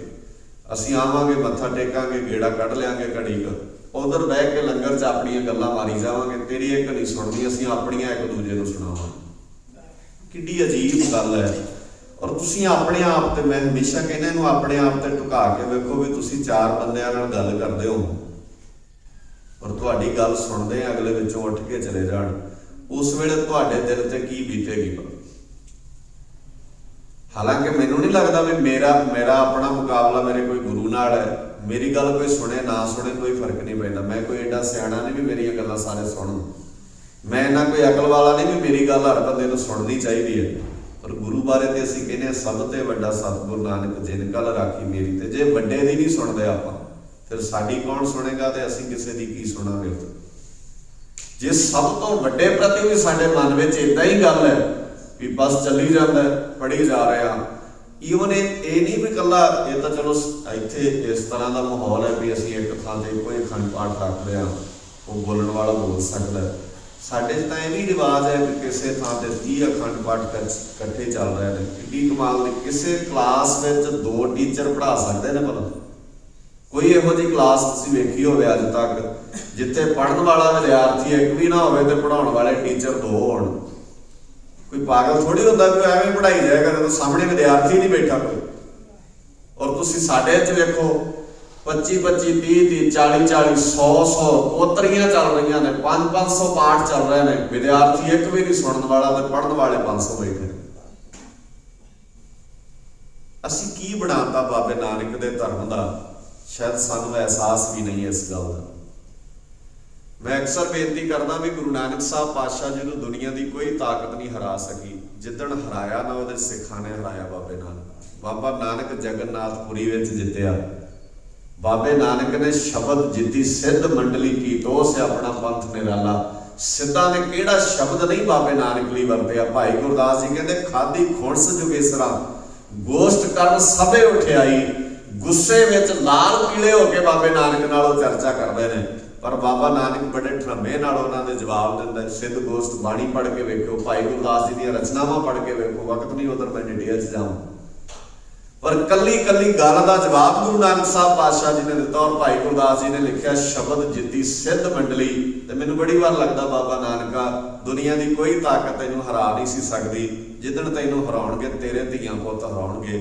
ਅਸੀਂ ਆਵਾਂਗੇ, ਮੱਥਾ ਟੇਕਾਂਗੇ, ਗੇੜਾ ਕੱਢ ਲਿਆਂਗੇ ਘੜੀ ਕੁ, ਉਧਰ ਬਹਿ ਕੇ ਲੰਗਰ 'ਚ ਆਪਣੀਆਂ ਗੱਲਾਂ ਮਾਰੀ ਜਾਵਾਂਗੇ, ਤੇਰੀ ਇੱਕ ਨਹੀਂ ਸੁਣਨੀ, ਅਸੀਂ ਆਪਣੀਆਂ ਇੱਕ ਦੂਜੇ ਨੂੰ ਸੁਣਾਵਾਂਗੇ। ਕਿੱਡੀ ਅਜੀਬ ਗੱਲ ਹੈ। ਔਰ ਤੁਸੀਂ ਆਪਣੇ ਆਪ ਤੇ, ਮੈਂ ਹਮੇਸ਼ਾ ਕਹਿੰਦਾ ਇਹਨੂੰ ਆਪਣੇ ਆਪ ਤੇ ਢੁਕਾ ਕੇ ਵੇਖੋ ਵੀ ਤੁਸੀਂ 4 ਬੰਦਿਆਂ ਨਾਲ ਗੱਲ ਕਰਦੇ ਹੋ ਔਰ ਤੁਹਾਡੀ ਗੱਲ ਸੁਣਦੇ ਆ ਅਗਲੇ ਵਿੱਚੋਂ ਉੱਠ ਕੇ ਚਲੇ ਜਾਣ, ਉਸ ਵੇਲੇ ਤੁਹਾਡੇ ਦਿਲ ਤੇ ਕੀ ਬੀਤੇਗੀ। ਹਾਲਾਂਕਿ ਮੈਨੂੰ ਨਹੀਂ ਲੱਗਦਾ ਵੀ ਮੇਰਾ ਆਪਣਾ ਮੁਕਾਬਲਾ ਮੇਰੇ ਕੋਈ ਗੁਰੂ ਨਾਲ ਹੈ। ਮੇਰੀ ਗੱਲ ਕੋਈ ਸੁਣੇ ਨਾ ਸੁਣੇ ਕੋਈ ਫਰਕ ਨਹੀਂ ਪੈਂਦਾ। ਮੈਂ ਕੋਈ ਐਡਾ ਸਿਆਣਾ ਨਹੀਂ ਵੀ ਮੇਰੀਆਂ ਗੱਲਾਂ ਸਾਰੇ ਸੁਣਨ। ਮੈਂ ਇੰਨਾ ਕੋਈ ਅਕਲ ਵਾਲਾ ਨਹੀਂ ਵੀ ਮੇਰੀ ਗੱਲ ਹਰ ਬੰਦੇ ਨੂੰ ਸੁਣਨੀ ਚਾਹੀਦੀ ਹੈ। ਪਰ ਗੁਰੂ ਬਾਰੇ ਤੇ ਅਸੀਂ ਕਹਿੰਦੇ ਹਾਂ ਸਭ ਤੇ ਵੱਡਾ ਸਤਿਗੁਰੂ ਨਾਨਕ ਜਿਨ ਕਲ ਰਾਖੀ ਮੇਰੀ। ਤੇ ਜੇ ਵੱਡੇ ਦੀ ਨਹੀਂ ਸੁਣਦੇ ਆਪਾਂ, ਫਿਰ ਸਾਡੀ ਕੌਣ ਸੁਣੇਗਾ ਤੇ ਅਸੀਂ ਕਿਸੇ ਦੀ ਕੀ ਸੁਣਾਂਗੇ। ਜੇ ਸਭ ਤੋਂ ਵੱਡੇ ਪ੍ਰਤੀ ਵੀ ਸਾਡੇ ਮਨ ਵਿੱਚ ਏਦਾਂ ਹੀ ਗੱਲ ਹੈ ਵੀ ਬਸ ਚੱਲੀ ਜਾਂਦਾ, ਪੜ੍ਹੀ ਜਾ ਰਿਹਾ। ਈਵਨ ਇਹ ਨਹੀਂ ਵੀ ਇਕੱਲਾ, ਇਹ ਤਾਂ ਚਲੋ ਇੱਥੇ ਇਸ ਤਰ੍ਹਾਂ ਦਾ ਮਾਹੌਲ ਹੈ ਵੀ ਅਸੀਂ ਇੱਕ ਥਾਂ ਤੇ ਇੱਕੋ ਹੀ ਅਖੰਡ ਪਾਠ ਰੱਖਦੇ ਹਾਂ, ਉਹ ਬੋਲਣ ਵਾਲਾ ਬੋਲ ਸਕਦਾ। ਸਾਡੇ 'ਚ ਤਾਂ ਇਹ ਵੀ ਰਿਵਾਜ ਹੈ ਕਿ ਕਿਸੇ ਥਾਂ ਤੇ 30 ਅਖੰਡ ਪਾਠ ਇਕੱਠੇ ਚੱਲ ਰਹੇ ਨੇ। ਕਿੱਡੀ ਕਮਾਲ ਦੀ। ਕਿਸੇ ਕਲਾਸ ਵਿੱਚ 2 ਟੀਚਰ ਪੜ੍ਹਾ ਸਕਦੇ ਨੇ। ਭਲਾ ਕੋਈ ਇਹੋ ਜਿਹੀ ਕਲਾਸ ਤੁਸੀਂ ਵੇਖੀ ਹੋਵੇ ਅੱਜ ਤੱਕ ਜਿੱਥੇ ਪੜ੍ਹਨ ਵਾਲਾ ਵਿਦਿਆਰਥੀ ਇੱਕ ਵੀ ਨਾ ਹੋਵੇ ਤੇ ਪੜ੍ਹਾਉਣ ਵਾਲੇ ਟੀਚਰ 2 ਹੋਣ? ਕੋਈ ਪਾਗਲ ਥੋੜੀ ਹੁੰਦਾ ਵੀ ਐਵੇਂ ਪੜ੍ਹਾਈ ਜਾਏਗਾ ਜਦੋਂ ਸਾਹਮਣੇ ਵਿਦਿਆਰਥੀ ਨਹੀਂ ਬੈਠਾ ਕੋਈ। ਔਰ ਤੁਸੀਂ ਸਾਡੇ 'ਚ ਵੇਖੋ 25-25, 30-30, 40-40, 100-100 ਪੋਤਰੀਆਂ ਚੱਲ ਰਹੀਆਂ ਨੇ, 500-500 ਪਾਠ ਚੱਲ ਰਹੇ ਨੇ, ਵਿਦਿਆਰਥੀ ਇੱਕ ਵੀ ਨਹੀਂ ਸੁਣਨ ਵਾਲਾ ਤੇ ਪੜ੍ਹਨ ਵਾਲੇ 500 ਬੈਠੇ। ਅਸੀਂ ਕੀ ਬਣਾਤਾ ਬਾਬੇ ਨਾਨਕ ਦੇ ਧਰਮ ਦਾ? ਸ਼ਾਇਦ ਸਾਨੂੰ ਅਹਿਸਾਸ ਵੀ ਨਹੀਂ ਇਸ ਗੱਲ ਦਾ। ਮੈਂ ਅਕਸਰ ਬੇਨਤੀ ਕਰਦਾ ਵੀ ਗੁਰੂ ਨਾਨਕ ਸਾਹਿਬ ਪਾਤਸ਼ਾਹ ਜੀ ਨੂੰ ਦੁਨੀਆ ਦੀ ਕੋਈ ਤਾਕਤ ਨਹੀਂ ਹਰਾ ਸਕੀ। ਜਿੱਦਣ ਹਰਾਇਆ ਨਾ ਉਹਦੇ ਸਿੱਖਾਂ ਨੇ ਹਰਾਇਆ ਬਾਬੇ ਨਾਨਕ। ਬਾਬਾ ਨਾਨਕ ਜਗਨਨਾਥਪੁਰੀ ਵਿੱਚ ਜਿੱਤਿਆ। ਬਾਬੇ ਨਾਨਕ ਨੇ ਸ਼ਬਦ ਜਿੱਤੀ ਸਿੱਧ ਮੰਡਲੀ ਕੀ ਤੋਸ ਆਪਣਾ ਪੰਥ ਨਿਰਾਲਾ। ਸਿੱਧਾਂ ਨੇ ਕਿਹੜਾ ਸ਼ਬਦ ਨਹੀਂ ਬਾਬੇ ਨਾਨਕ ਲਈ ਵਰਤਿਆ। ਭਾਈ ਗੁਰਦਾਸ ਜੀ ਕਹਿੰਦੇ ਖਾਦੀ ਖੁਣਸ ਜੁਗੇਸਰਾ ਗੋਸ਼ਟ ਕਰਨ ਸਭੇ ਉਠਿਆਈ। ਗੁੱਸੇ ਵਿੱਚ ਲਾਲ ਪੀਲੇ ਹੋ ਕੇ ਬਾਬੇ ਨਾਨਕ ਨਾਲ ਉਹ ਚਰਚਾ ਕਰਦੇ ਨੇ। ਪਰ ਬਾਬਾ ਨਾਨਕ ਬੜੇ ਠਰਮੇ ਨਾਲ ਉਹਨਾਂ ਦੇ ਜਵਾਬ ਦਿੰਦਾ। ਸਿੱਧ ਗੋਸ਼ਟ ਬਾਣੀ ਪੜ੍ਹ ਕੇ ਵੇਖੋ, ਭਾਈ ਗੁਰਦਾਸ ਜੀ ਦੀਆਂ ਰਚਨਾਵਾਂ ਪੜ੍ਹ ਕੇ ਵੇਖੋ। ਵਕਤ ਨਹੀਂ ਉਧਰ ਮੈਂ ਡਿਟੇਲ 'ਚ ਜਾਵਾਂ, ਪਰ ਕੱਲੀ ਕੱਲੀ ਗੱਲ ਦਾ ਜਵਾਬ ਗੁਰੂ ਨਾਨਕ ਸਾਹਿਬ ਪਾਤਸ਼ਾਹ ਜੀ ਨੇ ਦਿੱਤਾ। ਔਰ ਭਾਈ ਗੁਰਦਾਸ ਜੀ ਨੇ ਲਿਖਿਆ ਸ਼ਬਦ ਜਿੱਤੀ ਸਿੱਧ ਮੰਡਲੀ। ਤੇ ਮੈਨੂੰ ਬੜੀ ਵਾਰ ਲੱਗਦਾ ਬਾਬਾ ਨਾਨਕਾ ਦੁਨੀਆ ਦੀ ਕੋਈ ਤਾਕਤ ਤੈਨੂੰ ਹਰਾ ਨਹੀਂ ਸੀ ਸਕਦੀ। ਜਿੱਦਣ ਤੈਨੂੰ ਹਰਾਉਣਗੇ ਤੇਰੇ ਧੀਆਂ ਪੁੱਤ ਹਰਾਉਣਗੇ।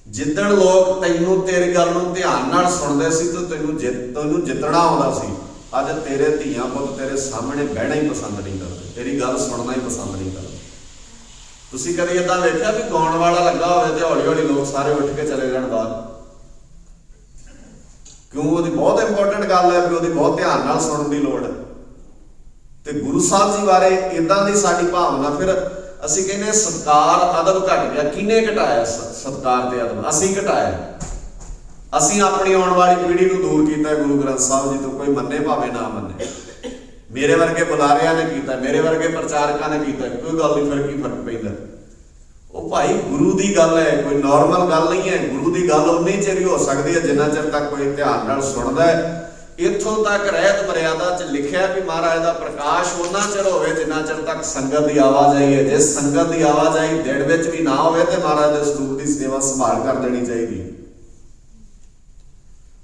ਜਿੱਦਣ ਲੋਕ ਤੈਨੂੰ ਤੇਰੀ ਗੱਲ ਨੂੰ ਧਿਆਨ ਨਾਲ ਸੁਣਦੇ ਸੀ ਤੇ ਤੈਨੂੰ ਜਿੱਤਣਾ ਆਉਂਦਾ ਸੀ। ਅੱਜ ਤੇਰੇ ਧੀਆਂ ਪੁੱਤ ਤੇਰੇ ਸਾਹਮਣੇ ਬਹਿਣਾ ਹੀ ਪਸੰਦ ਨਹੀਂ ਕਰਦੇ, ਤੇਰੀ ਗੱਲ ਸੁਣਨਾ ਹੀ ਪਸੰਦ ਨਹੀਂ ਕਰਦੇ। ਤੁਸੀਂ ਕਦੇ ਏਦਾਂ ਵੇਖਿਆ ਵੀ ਗਾਉਣ ਵਾਲਾ ਲੱਗਾ ਹੋਵੇ ਤੇ ਹੌਲੀ ਹੌਲੀ ਲੋਕ ਸਾਰੇ ਉੱਠ ਕੇ ਚਲੇ ਜਾਣ ਬਾਹਰ? ਕਿਉਂ? ਉਹਦੀ ਬਹੁਤ ਇੰਪੋਰਟੈਂਟ ਗੱਲ ਹੈ ਵੀ ਉਹਦੀ ਬਹੁਤ ਧਿਆਨ ਨਾਲ ਸੁਣਨ ਦੀ ਲੋੜ ਹੈ। ਤੇ ਗੁਰੂ ਸਾਹਿਬ ਜੀ ਬਾਰੇ ਏਦਾਂ ਦੀ ਸਾਡੀ ਭਾਵਨਾ। ਫਿਰ ਅਸੀਂ ਕਹਿੰਦੇ ਸਤਿਕਾਰ ਅਦਬ ਘਟ ਗਿਆ। ਕਿਹਨੇ ਘਟਾਇਆ ਸਤਿਕਾਰ ਤੇ ਅਦਬ? ਅਸੀਂ ਘਟਾਇਆ। ਅਸੀਂ ਆਪਣੀ ਆਉਣ ਵਾਲੀ ਪੀੜ੍ਹੀ ਨੂੰ ਦੂਰ ਕੀਤਾ ਗੁਰੂ ਗ੍ਰੰਥ ਸਾਹਿਬ ਜੀ ਤੋਂ। ਕੋਈ ਮੰਨੇ ਭਾਵੇਂ ਨਾ ਮੰਨੇ, ਮੇਰੇ ਵਰਗੇ ਬੁਲਾਰਿਆਂ ਨੇ ਕੀਤਾ, ਮੇਰੇ ਵਰਗੇ ਪ੍ਰਚਾਰਕਾਂ ਨੇ ਕੀਤਾ, ਕੋਈ ਗੱਲ ਨਹੀਂ। ਫਿਰ ਕੀ ਫਰਕ ਪੈਂਦਾ? ਉਹ ਭਾਈ ਗੁਰੂ ਦੀ ਗੱਲ ਹੈ, ਕੋਈ ਨਾਰਮਲ ਗੱਲ ਨਹੀਂ ਹੈ। ਗੁਰੂ ਦੀ ਗੱਲ ਉਨੀ ਚਿਰ ਹੀ ਹੋ ਸਕਦੀ ਹੈ ਜਿੰਨਾ ਚਿਰ ਤੱਕ ਕੋਈ ਧਿਆਨ ਨਾਲ ਸੁਣਦਾ ਹੈ। ਇੱਥੋਂ ਤੱਕ ਰਹਿਤ ਮਰਿਆਦਾ 'ਚ ਲਿਖਿਆ ਵੀ ਮਹਾਰਾਜ ਦਾ ਪ੍ਰਕਾਸ਼ ਉਹਨਾਂ ਚਿਰ ਹੋਵੇ ਜਿੰਨਾ ਚਿਰ ਤੱਕ ਸੰਗਤ ਦੀ ਆਵਾਜਾਈ ਹੈ। ਜੇ ਸੰਗਤ ਦੀ ਆਵਾਜਾਈ ਦਿਨ ਵਿੱਚ ਵੀ ਨਾ ਹੋਵੇ ਤੇ ਮਹਾਰਾਜ ਦੇ ਸਰੂਪ ਦੀ ਸੇਵਾ ਸੰਭਾਲ ਕਰ ਦੇਣੀ ਚਾਹੀਦੀ।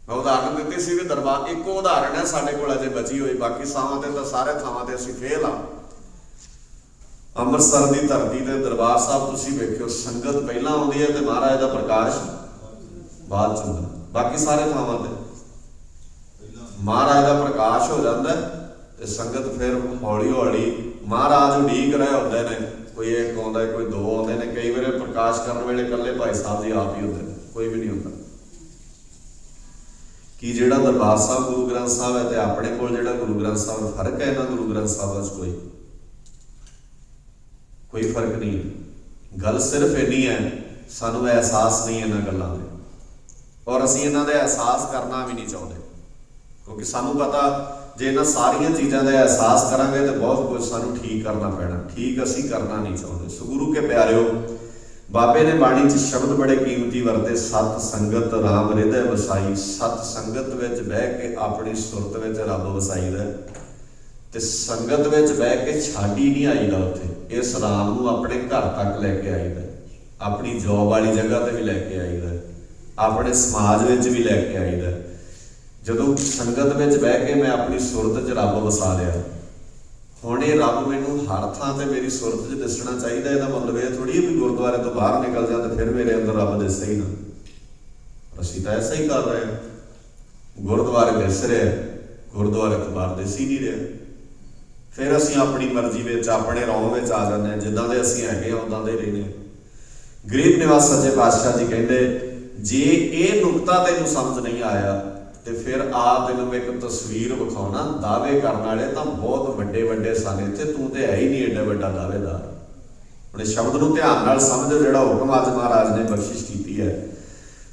ਮੈਂ ਉਦਾਹਰਨ ਦਿੱਤੀ ਸੀ ਵੀ ਦਰਬਾਰ, ਇੱਕੋ ਉਦਾਹਰਨ ਹੈ ਸਾਡੇ ਕੋਲ ਅਜੇ ਬਚੀ ਹੋਈ। ਬਾਕੀ ਥਾਵਾਂ ਤੇ ਤਾਂ ਸਾਰੇ ਥਾਵਾਂ ਤੇ ਅਸੀਂ ਫੇਲ ਆ। ਅੰਮ੍ਰਿਤਸਰ ਦੀ ਧਰਤੀ ਤੇ ਦਰਬਾਰ ਸਾਹਿਬ ਤੁਸੀਂ ਵੇਖਿਓ, ਸੰਗਤ ਪਹਿਲਾਂ ਆਉਂਦੀ ਹੈ ਤੇ ਮਹਾਰਾਜ ਦਾ ਪ੍ਰਕਾਸ਼ ਬਾਅਦ ਚ ਹੁੰਦਾ। ਬਾਕੀ ਸਾਰੇ ਥਾਵਾਂ ਤੇ ਮਹਾਰਾਜ ਦਾ ਪ੍ਰਕਾਸ਼ ਹੋ ਜਾਂਦਾ ਤੇ ਸੰਗਤ ਫਿਰ ਹੌਲੀ ਹੌਲੀ ਮਹਾਰਾਜ ਉਡੀਕ ਰਹੇ ਹੁੰਦੇ ਨੇ। ਕੋਈ ਇੱਕ ਆਉਂਦਾ, ਕੋਈ 2 ਆਉਂਦੇ ਨੇ। ਕਈ ਵਾਰ ਪ੍ਰਕਾਸ਼ ਕਰਨ ਵੇਲੇ ਇਕੱਲੇ ਭਾਈ ਸਾਹਿਬ ਜੀ ਆਪ ਹੀ ਹੁੰਦੇ ਨੇ, ਕੋਈ ਵੀ ਨਹੀਂ ਹੁੰਦਾ। ਕਿ ਜਿਹੜਾ ਦਰਬਾਰ ਸਾਹਿਬ ਗੁਰੂ ਗ੍ਰੰਥ ਸਾਹਿਬ ਹੈ ਤੇ ਆਪਣੇ ਕੋਲ ਜਿਹੜਾ ਗੁਰੂ ਗ੍ਰੰਥ ਸਾਹਿਬ, ਫਰਕ ਹੈ ਇਹਨਾਂ ਗੁਰੂ ਗ੍ਰੰਥ ਸਾਹਿਬਾਂ 'ਚ? ਕੋਈ ਫਰਕ ਨਹੀਂ ਹੈ। ਗੱਲ ਸਿਰਫ ਇੰਨੀ ਹੈ, ਸਾਨੂੰ ਅਹਿਸਾਸ ਨਹੀਂ ਇਹਨਾਂ ਗੱਲਾਂ ਦੇ। ਔਰ ਅਸੀਂ ਇਹਨਾਂ ਦਾ ਅਹਿਸਾਸ ਕਰਨਾ ਵੀ ਨਹੀਂ ਚਾਹੁੰਦੇ, ਕਿਉਂਕਿ ਸਾਨੂੰ ਪਤਾ जे इन्हां सारियां चीज़ां का एहसास करांगे तो बहुत कुछ सानूं ठीक करना पैना। ठीक असीं करना नहीं चाहुंदे। सो गुरु के प्यारिओ, बाबे ने बाणी च शब्द बड़े कीमती वरते, सत संगत राम हृदय वसाई। सत संगत विच बह के अपनी सुरत विच रब वसाईदा ते संगत विच बह के छाड़ी नहीं आईदा। उत्थे इस राम नूं अपने घर तक लैके आईदा, अपनी जॉब वाली जगह ते भी लैके आईदा, अपने समाज विच भी लैके आईदा। जदों संगत विच बह के मैं अपनी सुरत च रब वसा लिया, हुण ये रब मैनूं हर थां ते मेरी सुरत च दिसना चाहिए। इसदा मतलब यह थोड़ी है भी गुरुद्वारे तो बाहर निकल जाए तो फिर मेरे अंदर रब दिसे ही ना। असीं तां ऐसा ही कर रहे हैं, गुरुद्वारे दिस रहे, गुरुद्वारे तो बाहर दिस ही नहीं रहे। फिर असीं अपनी मर्जी विच अपने रौं विच आ जाते हैं, जिद्दां दे असीं हैगे उदां दे रहने। गरीब निवास सच्चे पातशाह जी कहते, जे ये नुकता तेनों समझ नहीं आया तो फिर आ तेनों मैं एक तस्वीर विखाउणा। दावे करने वाले तो बहुत वड्डे वड्डे सन इत्थे, तू तो है ही नहीं एडा वड्डा दावेदार। हुण शब्द नूं ध्यान नाल समझो, जिहड़ा हुक्म अज महाराज ने बख्शिश की है।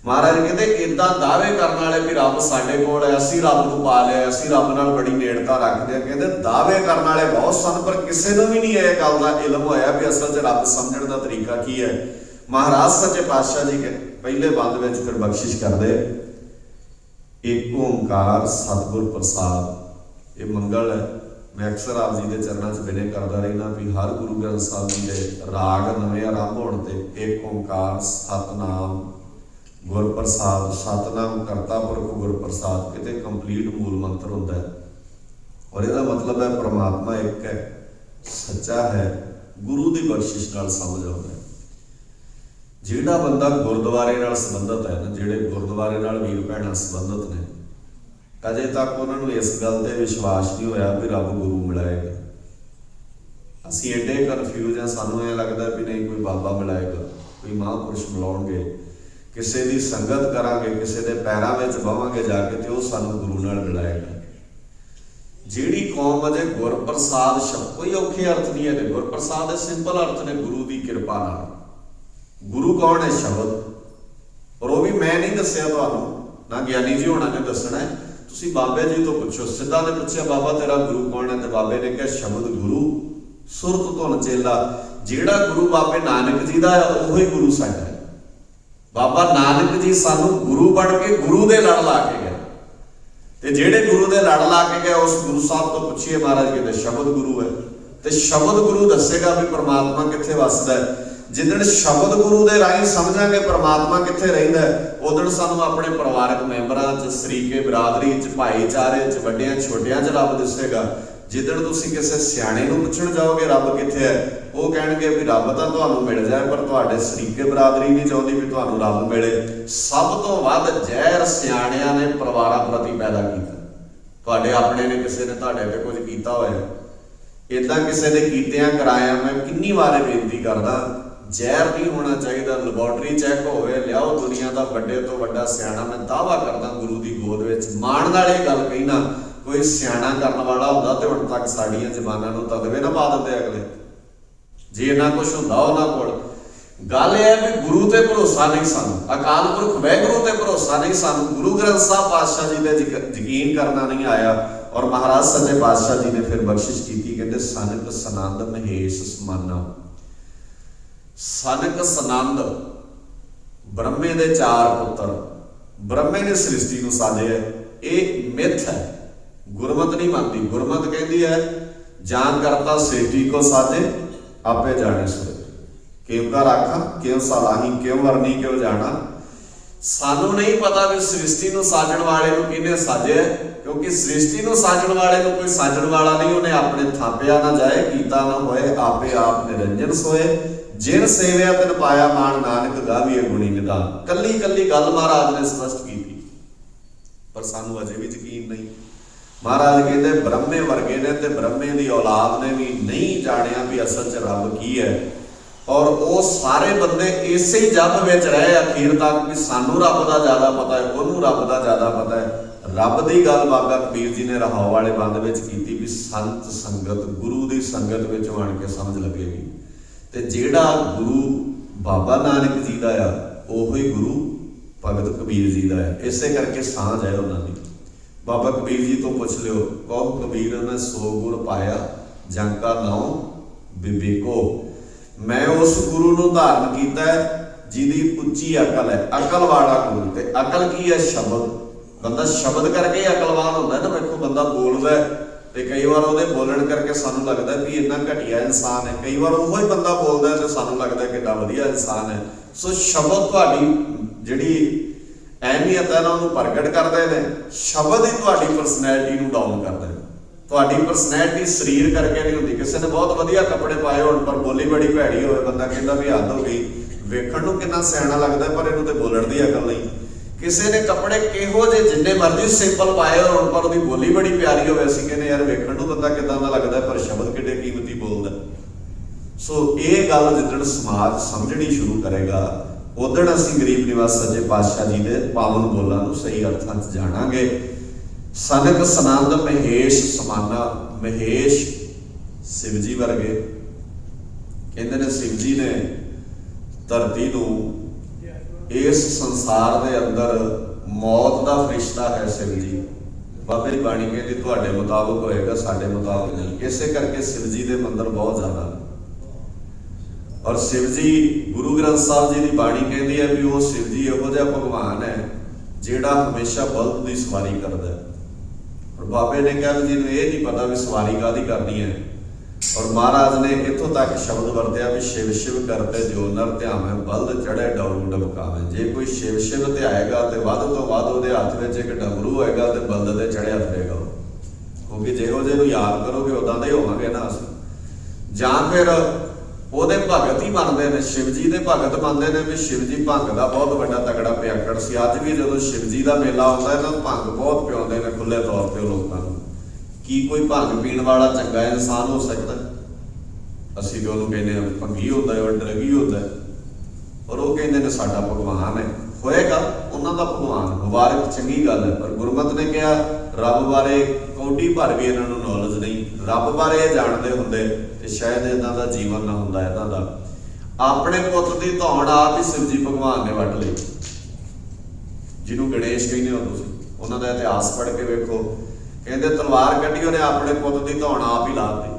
महाराज कहते इदां दावे करने वाले भी रब साडे कोल है, असीं रब नूं पा लिया, असीं रब नाल बड़ी नेड़ता रखते हैं। कहते दावे करने वाले बहुत सन, पर किसी नूं भी नहीं यह गल दा इल्म होया भी असल च रब समझण दा तरीका की है। महाराज सच्चे पातशाह जी के पहले बंद में फिर बख्शिश करते, एक ओंकार सतगुर प्रसाद। ये मंगल है। मैं अक्सर आप जी के चरणों से विनय करता रहना भी हर गुरु ग्रंथ साहब जी के राग नवे आरंभ होने ते एक ओंकार सतनाम गुर प्रसाद, सतनाम करता पुरख गुर प्रसाद किते कंप्लीट मूल मंत्र होता है। और इसका मतलब है परमात्मा एक है, सच्चा है, गुरु की बख्शिश नाल समझ आता है। जिहड़ा बंदा गुरुद्वारे नाल संबंधित है ना, जिहड़े गुरुद्वारे नाल वीर भैणां संबंधित ने, अजे तक उन्होंने इस गल ते विश्वास नहीं होया भी रब गुरु मिलाएगा। असीं एडे कन्फ्यूज हैं, सानूं इह लगदा भी नहीं कोई बाबा मिलाएगा, कोई महापुरुष मिलाउणगे, किसी की संगत करांगे, किसी के पैरां विच बहांगे जाके तो वह सानूं गुरु नाल मिलाएगा। जिहड़ी कौम अजे गुरप्रसाद शब्द, कोई औखे अर्थ नहीं है, गुरप्रसाद दे सिंपल अर्थ ने गुरु की किरपा नाल। गुरु कौन है? शब्द। और वह भी मैं नहीं दसिया तुहानूं, ना ज्ञानी जी होना ने दसना है, तुसीं बाबे जी तो पुछो। सिद्धा ने पूछा बाबा तेरा गुरु कौन है, तो बाबे ने कहा शब्द गुरु सुरत धुन चेला। जिहड़ा गुरु बाबे नानक जी का है उही गुरु साडा है। बाबा नानक जी सानू गुरु बन के गुरु दे लड़ ला के गए, ते जिहड़े गुरु दे लड़ ला के गए उस गुरु साहब तो पूछिए, महाराज कहते शब्द गुरु है। तो शब्द गुरु दसेगा भी परमात्मा कित्थे वसदा है। जिदण शब्द गुरु दे राही समझांगे परमात्मा कित्थे रहिंदा है, उदण सानू अपने परिवारक मैंबरां च, शरीके बिरादरी च, भाईचारे च, वड्डियां छोटियां च रब दिसेगा। जिदण तुसीं किसी सियाणे नूं पुछण जाओगे रब कित्थे है, वो कहणगे भी रब तां तुहानूं मिल जाए, पर तुहाडे शरीके बिरादरी नहीं चाहुंदी भी तुहानूं रब मिले। सब तो वध जहर सियाणिਆਂ ने परिवारां प्रति पैदा कीता। तुहाडे अपने ने किसी ने तुहाडे ते कुछ कीता होया, इदां किसी ने कीतिਆਂ कराया। मैं किन्नी वारे बेनती करदा, जहर नहीं होना चाहिए। लैबोरेटरी चैक होवे, लियाओ दुनिया का वड्डे तो वड्डा सियाणा। मैं दावा करदा गुरु की गोद विच माण नाल इह गल कहना, कोई सियाणा करन वाला हुंदा ते हुण तक साडीआं जबानां नूं तदवे ना पा दिंदे अगले। जे इन्ना कुछ हुंदा उन्हां कोल। गल यह है भी गुरु ते भरोसा नहीं सानूं, अकाल पुरख वाहिगुरू ते भरोसा नहीं सानूं, गुरु ग्रंथ साहब पातशाह जी ते यकीन करना नहीं आया। और महाराज सच्चे पातशाह जी ने फिर बख्शिश की, कहते सनक सनंद महेश समाना। सनक सनंद ब्रह्मे दे 4 पुत्र, ब्रह्मे ने सृष्टि को साजिया। ये मिथ है, गुरमत नहीं मानती। गुरमत कहती है जान करता सृष्टि को साजे आपे जाने सोए, क्यों का राखा क्यों सलाही, क्यों वरनी क्यों जाना। सानू नहीं पता भी सृष्टि को साजण वाले को किने साजे, क्योंकि सृष्टि को साजण वाले को कोई साजण वाला नहीं। उन्हें अपने थापिया ना जाए, कीता ना होए, आपे आप निरंजन सोए। जिन सेविया तिन पाया मान, नानक गावीए गुणी निदान। कली कली गल महाराज ने स्पष्ट की थी, पर सानू अजे भी यकीन नहीं। महाराज कहते ब्रह्मे वर्गे ने ते ब्रह्मे की औलाद ने भी नहीं जानिया भी असल च रब की है। और वो सारे बंदे इसे ही जब विच रहे अखीर तक भी सानू रब का ज्यादा पता है, उन्होंने रब का ज्यादा पता है। रब की गल बाबा कबीर जी ने रहाओ वाले बंद में की भी संत संगत, गुरु की संगत में आण के समझ लगेगी। ते जिहड़ा गुरु बाबा नानक जी का आ, उही गुरु भगत कबीर जी का है। इसे करके सांझ है उन्होंने। बाबा कबीर जी तो पूछ लियो, कहो कबीर ने 100 गुर पाया जंका नाउ विवेको। मैं उस गुरु नूं धारण कीता है जिहदी उच्ची अकल है, अकल वाला गुरु। ते अकल की है? शब्द। बंदा शब्द करके अकलवान होंदा है ना। देखो बंदा बोलदा है ते कई बार ਉਹਦੇ बोलण करके सानू लगदा है भी इन्ना घटिया इंसान है, कई बार ਉਹੋ ही बंदा बोलदा है ते सानू लगदा है कितना वधिया इंसान है। सो शब्द तुहाडी जिहड़ी अहमियत है ना ਉਹਨੂੰ प्रगट करदे ने। शब्द ही तुहाडी पर्सनैलिटी ਨੂੰ डाउन करदे ने। तुहाडी पर्सनैलिटी शरीर करके नहीं हुंदी। किसी ने बहुत वधिया कपड़े पाए होण पर बोली बड़ी भैड़ी होवे, बंदा कहंदा भी हद हो गई, वेखण ਨੂੰ कितना सियाणा लगदा पर ਇਹਨੂੰ ਤੇ बोलण ਦੀ अकल नहीं। किसी ने कपड़े किहो जे जिन्ने मर्जी सिंपल पाए होण पर ਉਹਦੀ बोली बड़ी प्यारी होवे, ਅਸੀਂ ਕਹਿੰਦੇ यार वेखण ਨੂੰ ਬੰਦਾ ਕਿਦਾਂ ਦਾ ਲੱਗਦਾ पर शब्द किड्डे कीमती बोलदा। सो ये गल जिद्दण समाज समझनी शुरू करेगा उदण ਅਸੀਂ गरीब निवास सच्चे पातशाह जी दे पावन बोलां ਨੂੰ सही अर्थां 'ਚ ਜਾਣਾਂਗੇ। सनक सनंद महेश समाना, महेश शिव जी वर्गे। कहंदे ने शिव जी ने धरती ਨੂੰ इस संसार के अंदर मौत का फरिश्ता है शिव जी। बाबे की बाणी कहती तुहाडे मुताबिक होएगा, साडे मुताबिक नहीं। इसे करके शिव जी के मंदिर बहुत ज्यादा। और शिव जी गुरु ग्रंथ साहब जी की बाणी कहती है भी वो शिव जी इहो जिहा भगवान है जिहड़ा हमेशा बल्द की सवारी करता है। और बाबे ने कहा जी ने यह नहीं पता भी सवारी काहदी करनी है। और महाराज ने इत्थों तक शब्द वरत्या भी शिव शिव करते जो नर ध्यावे बल्द चढ़े डमरू डमकावे। जे कोई शिव शिव ध्याएगा तो वध तो वध उहदे हत्थ विच इक डमरू होएगा तो बल्द ते चढ़िया फिरेगा। क्योंकि जिहो जिहे नूं याद करोगे उदां दे होवांगे ना असीं। जां फिर ਉਹਦੇ भगत ही बनते हैं, शिव जी के भगत बनते हैं भी शिव जी भंग का बहुत बड़ा तगड़ा पियाकड़ सी। अज भी जो शिव जी का मेला आता है ना भंग बहुत पिआउंदे ने खुले तौर पर लोगों को। की कोई भंग पीण वाला चंगा इंसान हो सकता? असीं तो उहनूं कहने भंगी होंदा है और डरगी होंदा है। और वो कहते हैं साडा भगवान है, होएगा उन्हां दा भगवान। मुबारक चंगी गल है। पर गुरमत ने कहा रब बारे कौडी भर भी इन्हां नूं नॉलेज नहीं। रब बारे जाणदे हुंदे ते शायद इन्हां दा जीवन ना हुंदा। इन्हां दा अपने पुੱਤ दी धौण आप ही शिव जी भगवान ने वट लई, जिन्हों गणेश कहते हो तुसीं। उन्हां दा इतिहास पढ़ के वेखो, कहते तलवार कड्ढी उहने अपने पुੱਤ दी धौण आप ही लाती।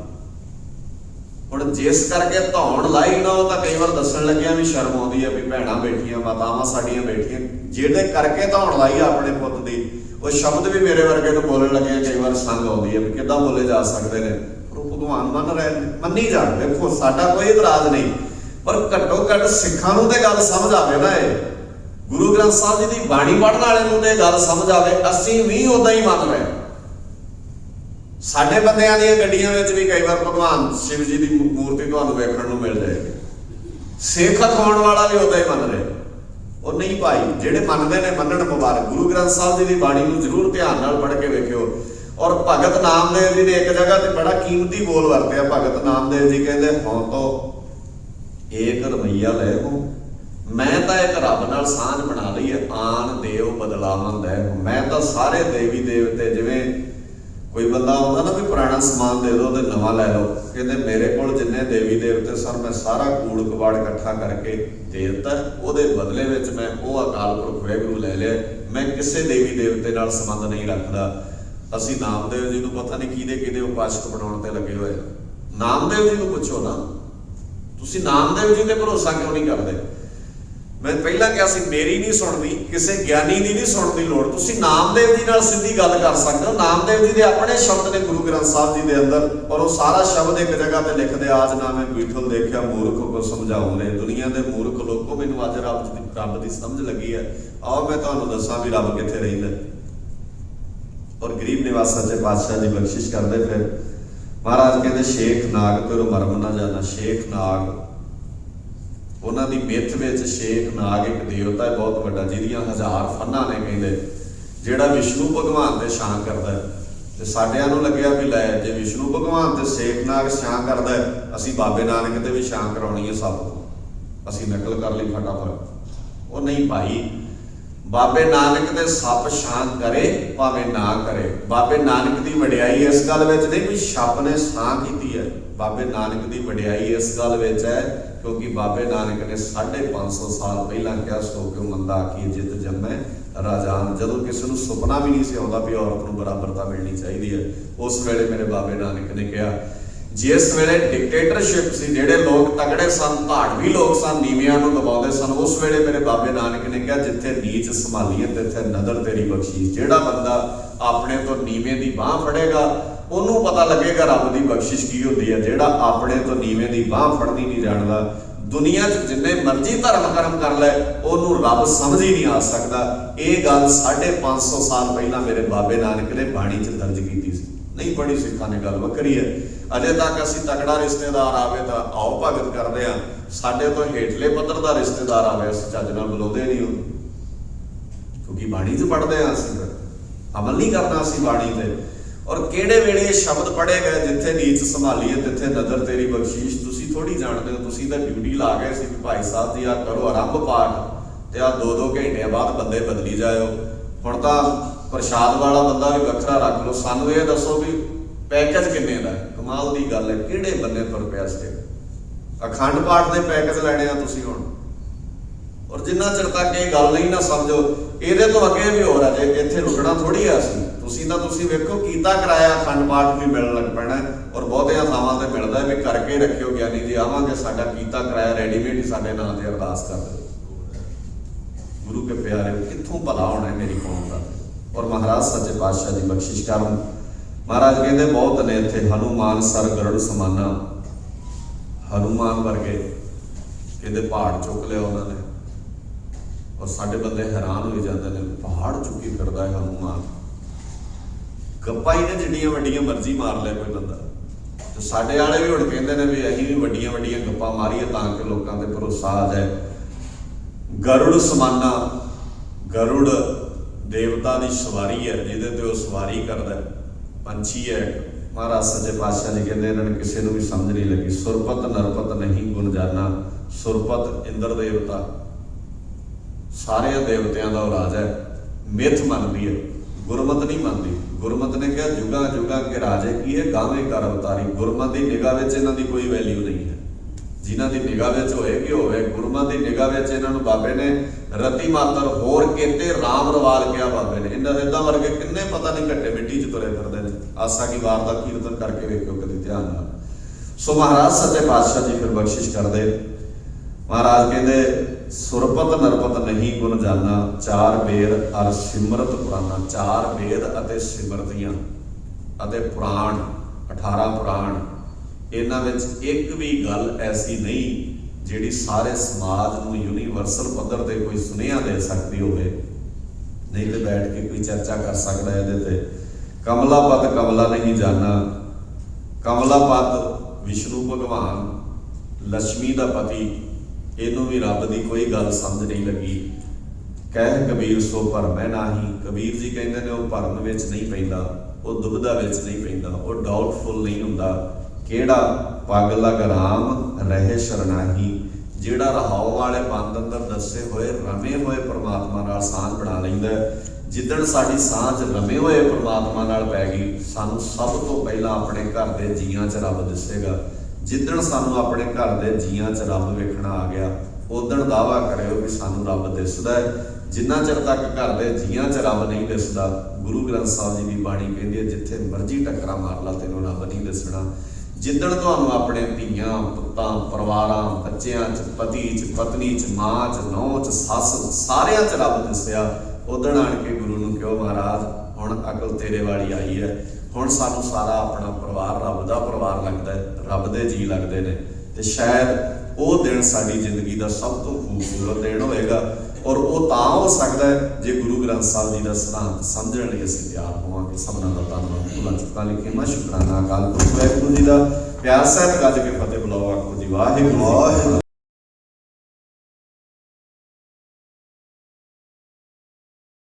हुण जिस करके धौण लाई ना वो तां कई बार दस्सण लग्गिया भी शर्म आउंदी है भी भैणां बैठियां मातावां साडियां बैठियां जिहदे करके धौण लाई अपने पुੱਤ दी। वो शब्द भी मेरे वर्गे नूं बोलण लगे कई बार संग आउंदी है भी किद्दां बोले जा सकदे ने। पर भगवान मन रहे ने, मन्नी जाण। देखो साडा कोई इतराज नहीं, पर घट्टो घट सिखां नूं ते गल समझ आवे ना। ये गुरु ग्रंथ साहब जी दी बाणी पढ़न वाले नूं ते गल समझ आवे। असीं भी उदां ही मन रहे। साडे बंदियां दी गड्डियां विच भी कई बार भगवान शिव जी की मूर्ति तुहानूं वेखण नूं मिल जाएगी। सिख अखाउण वाला भी उदां ही मन रहे। और नहीं भाई जिहड़े मनदे ने मन्नण मुबारक। गुरु ग्रंथ साहब जी की बाणी नूं जरूर ध्यान नाल पढ़ के वेखियो। और भगत नामदेव जी ने एक जगह ते बड़ा कीमती बोल वरतिया। भगत नामदेव जी कहते हों तो एक रवैया ले हो, मैं तो एक रब नाल सांझ बना ली है, आन देव बदलावन दे। मैं तो सारे देवी देवते जिवें कोई बंदा आउंदा ना भी पुराना समान दे दो तो नवा लै लो। कहते मेरे कोल जिन्ने देवी देवते सर मैं सारा कूड़ कबाड़ इकट्ठा करके दे दिता, उहदे बदले विच मैं वो अकाल पुरख वाहिगुरू लै लिया। मैं किसी देवी देवते नाल संबंध नहीं रखदा। असीं नामदेव जी नूं पता नहीं किहदे उपासक बनाउण ते लगे होए। नामदेव जी नूं पुछो ना, तुसीं नामदेव जी ते भरोसा क्यों नहीं करदे? मैं पहला कहा सी मेरी नहीं सुननी, किसी ज्ञानी की नहीं सुनने की लोड़। तुसीं नामदेव जी नाल सीधी गल कर सकते हो। नामदेव जी के अपने शब्द ने गुरु ग्रंथ साहब जी के अंदर, और वो सारा शब्द एक जगह पर लिखते आज ना मैं बीठल देखा मूर्ख को समझाऊं ने। दुनिया के मूर्ख लोगों मैनूं अज रब की समझ लगी है। आओ मैं तुहानूं दसां भी रब कित्थे रहिंदा। और गरीब निवास सच्चे पातशाह जी बख्शिश करते फिर महाराज कहते शेख नाग तेरो मरम ना जाना। शेख नाग उन्हां दी मिथ विच शेख नाग एक देवता है बहुत वड्डा जिहदियां 1000 फन्ना ने कहंदे, जिहड़ा विष्णु भगवान ते छां करदा है। ते साडियां नूं लग्गिया भी लै जे विष्णु भगवान ते शेख नाग छां करदा है, असीं बाबे नानक ते भी छां कराउणी है सब तो। असीं नकल कर लई फटाफट। वो नहीं भाई, बाबे नानक दे सप छां करे भावें ना करे। बाबे नानक दी वडियाई इस गल विच नहीं भी छप ने छां कीती है। बाबे नानक दी वडियाई इस गल विच है क्योंकि बाबे नानक ने 550 साल पहला कहा, सो क्यों मंदा आखिए जित जम्मै राजान। जदों किसी को सुपना भी नहीं सी आउंदा भी औरत को बराबरता मिलनी चाहिए है, उस वेले मेरे बाबे नानक ने कहा। जिस वेले डिक्टेटरशिप सी, जेडे लोग तगड़े सन, धाड़वी लोग सन, नीवियां नूं दबाउंदे सन, उस वेले मेरे बाबे नानक ने कहा जिथे नीच संभालीए तिथे नदर तेरी बख्शीश। जेड़ा बंदा अपने तो नीवें दी बांह फड़ेगा ਉਹਨੂੰ पता लगेगा रब की बख्शिश की होती है। ਜਿਹੜਾ ਆਪਣੇ ਤੋਂ ਨੀਵੇਂ ਦੀ ਬਾਂਹ ਫੜਨੀ नहीं जानता, दुनिया 'ਚ जिन्ने मर्जी धर्म कर्म कर ले, ਉਹਨੂੰ रब समझ ही नहीं आ सकता। ये गल 550 साल पहला मेरे बाबे नानक ने बाणी 'ਚ दर्ज की सी। नहीं पढ़ी सिखां ने गल वक्री है। अजे तक असीं तगड़ा रिश्तेदार आवे तो आओ भगत करते हैं, साडे तो हेठले पੱਧਰ ਦਾ रिश्तेदार आवे असीं ਚੱਜ ਨਾਲ बुलाਉਂਦੇ नहीं हो, क्योंकि बाणी 'ਚ पढ़ते हैं, असीं अमल नहीं करना असीं बाणी ते। और किहड़े वेले शब्द पढ़े गए, जिथे नीच संभालीए तिथे नदर तेरी बख्शीश। तुसीं थोड़ी जानते हो, तुसीं तां ड्यूटी ला गए सी भी भाई साहब जी आ करो आरंभ पाठ, ते आ 2-2 घंटे बाद बंदे बदली जाओ। हुण तां प्रशाद वाला बंदा भी वखरा रख लो। सानू ये दसो भी पैकेज किन्ने दा? कमाल दी गल है, किहड़े बंदे तुर पिया सी अखंड पाठ दे पैकेज लैणे आ तुसीं हुण। और जिन्ना चिर तक ये गल नहीं ना समझो, ਇਹਦੇ ਤੋਂ ਅੱਗੇ ਵੀ ਹੋਰ ਆ ਜੇ, ਇੱਥੇ ਰੁਕਣਾ ਥੋੜੀ ਆ ਅਸੀਂ। ਤੁਸੀਂ ਵੇਖੋ ਕੀਤਾ ਕਰਾਇਆ ਅਖੰਡ ਪਾਠ ਵੀ ਮਿਲਣ ਲੱਗ ਪੈਣਾ, ਔਰ ਬਹੁਤਿਆਂ ਥਾਵਾਂ ਤੇ ਮਿਲਦਾ ਵੀ ਕਰਕੇ ਰੱਖਿਓ ਗਿਆਨੀ ਜੀ, ਆਵਾਂਗੇ ਸਾਡਾ ਕੀਤਾ ਕਰਾਇਆ ਰੈਡੀਮੇਡ ਹੀ ਸਾਡੇ ਨਾਂ ਤੇ ਅਰਦਾਸ ਕਰ ਦਿਓ। ਗੁਰੂ ਕੇ ਪਿਆਰੇ, ਕਿੱਥੋਂ ਭਲਾ ਹੋਣਾ ਮੇਰੀ ਕੌਮ ਦਾ। ਔਰ ਮਹਾਰਾਜ ਸੱਚੇ ਪਾਤਸ਼ਾਹ ਦੀ ਬਖਸ਼ਿਸ਼ ਕਰਨ। ਮਹਾਰਾਜ ਕਹਿੰਦੇ ਬਹੁਤ ਨੇ ਇੱਥੇ, ਹਨੂਮਾਨ ਸਰ ਗਰੁੜ ਸਮਾਨਾ। ਹਨੂਮਾਨ ਵਰਗੇ ਕਹਿੰਦੇ ਪਹਾੜ ਚੁੱਕ ਲਿਆ ਉਹਨਾਂ ਨੇ, और साडे बंदे हैरान हो जाते हैं, पहाड़ चुकी फिरदा है हनुमान। गप्पा ही ने जिन्नियां वड्डियां मर्जी मार ले कोई बंदा, तो साडे वाले भी हुण कहंदे ने भी असीं भी वड्डियां वड्डियां गप्पा मारीए तां कि लोकां ते भरोसा आ जाए। गरुड़ समाना, गरुड़ देवता की सवारी है, जिहदे ते ओह सवारी करदा पंछी है। महाराज सच्चे पातशाह जी कहंदे इन्हां नूं किसी नूं भी समझ नहीं लगी। सुरपत नरपत नहीं गुण जाना। सुरपत इंद्र देवता, सारे देवतियां का राज है। मिथ मनती है, गुरमत नहीं मनती। गुरमत ने कहा जुगा जुगा के राजे की है गावे कर अवतारी। गुरमत की निगाह में इन्हां दी कोई वैल्यू नहीं है, जिन्हां दी निगाह में होएगी होवे। गुरमत की निगाह में इन्हां नूं बाबे ने रति मातर होर केते राम रवाल किया बाबे ने। इन्हां वर्गे किन्ने पता नहीं घट्टे मिट्टी च तुरे फिरदे ने। आसा की वार का कीर्तन करके वेखो कदी ध्यान नाल। सो महाराज सच्चे पातशाह जी फिर बख्शिश कर दे। महाराज कहते सुरपत नरपत नहीं गुण जाना, चार बेद अर सिमरत पुराना। चार बेद अते सिमरतियां अते पुराण, 18 पुराण, इन्हां विच एक भी गल ऐसी नहीं जिहड़ी सारे समाज नूं यूनीवर्सल पद्धर ते कोई सुनेहा दे सकदी होवे। नहीं तो बैठ के कोई चर्चा कर सकदा है इहदे ते। कमला पत कमला नहीं जाना। कमला पत विष्णु भगवान, लक्ष्मी दा पति, इनू भी रब की कोई गल समझ नहीं लगी। कह कबीर सो भरमै नाही। कबीर जी कहते हैं वह भरम विच नहीं पैंदा, वह दुविधा विच नहीं पैंदा, वह डाउटफुल नहीं हुंदा। केड़ा पग लग राम रहे शरणाही। जिहड़ा रहाओ वाले बंद अंदर दसे होए रमे होए परमात्मा नाल सांझ बना लैंदा। जिदण साडी सांझ रमे होए परमात्मा नाल पै गई, सानू सब तो पहला अपने घर के जीआं च रब दिसेगा। जिदण सानू अपने घर के जीआं च रब वेखना आ गया, उदण दावा करियो भी सानू रब दिसदा है। जिन्ना चिर तक घर के जीआं च रब नहीं दिसदा, गुरु ग्रंथ साहिब जी की बाणी कहती है जिथे मर्जी टक्करा मार ला तेनों रब नहीं दिसना। जिदण तुहानू अपने धीआं पुत्तां परिवारां बच्चियां च पति च पत्नी च मां च नौं च सस सारियां च रब दिसिया, उदण आण के गुरु नूं कहो महाराज हुण अकल तेरे वाली आई है। हुण सानू सारा अपना परिवार रब दा परिवार लगदा है, रब दे जी लगदे ने। ते शायद वो दिन साडी जिंदगी का सब तो खूबसूरत दिन होएगा। और वो तां हो सकदा है जे गुरु ग्रंथ साहिब जी का सिद्धांत समझण लई असीं तैयार होवांगे। सबना दा धन्नवाद। भुलां चुकां लिखे मैं शुकराना अकाल पुरख वाहिगुरू जी दा। प्यार सहित गज के फतेह बुलाओ आखो जी वाहिगुरू।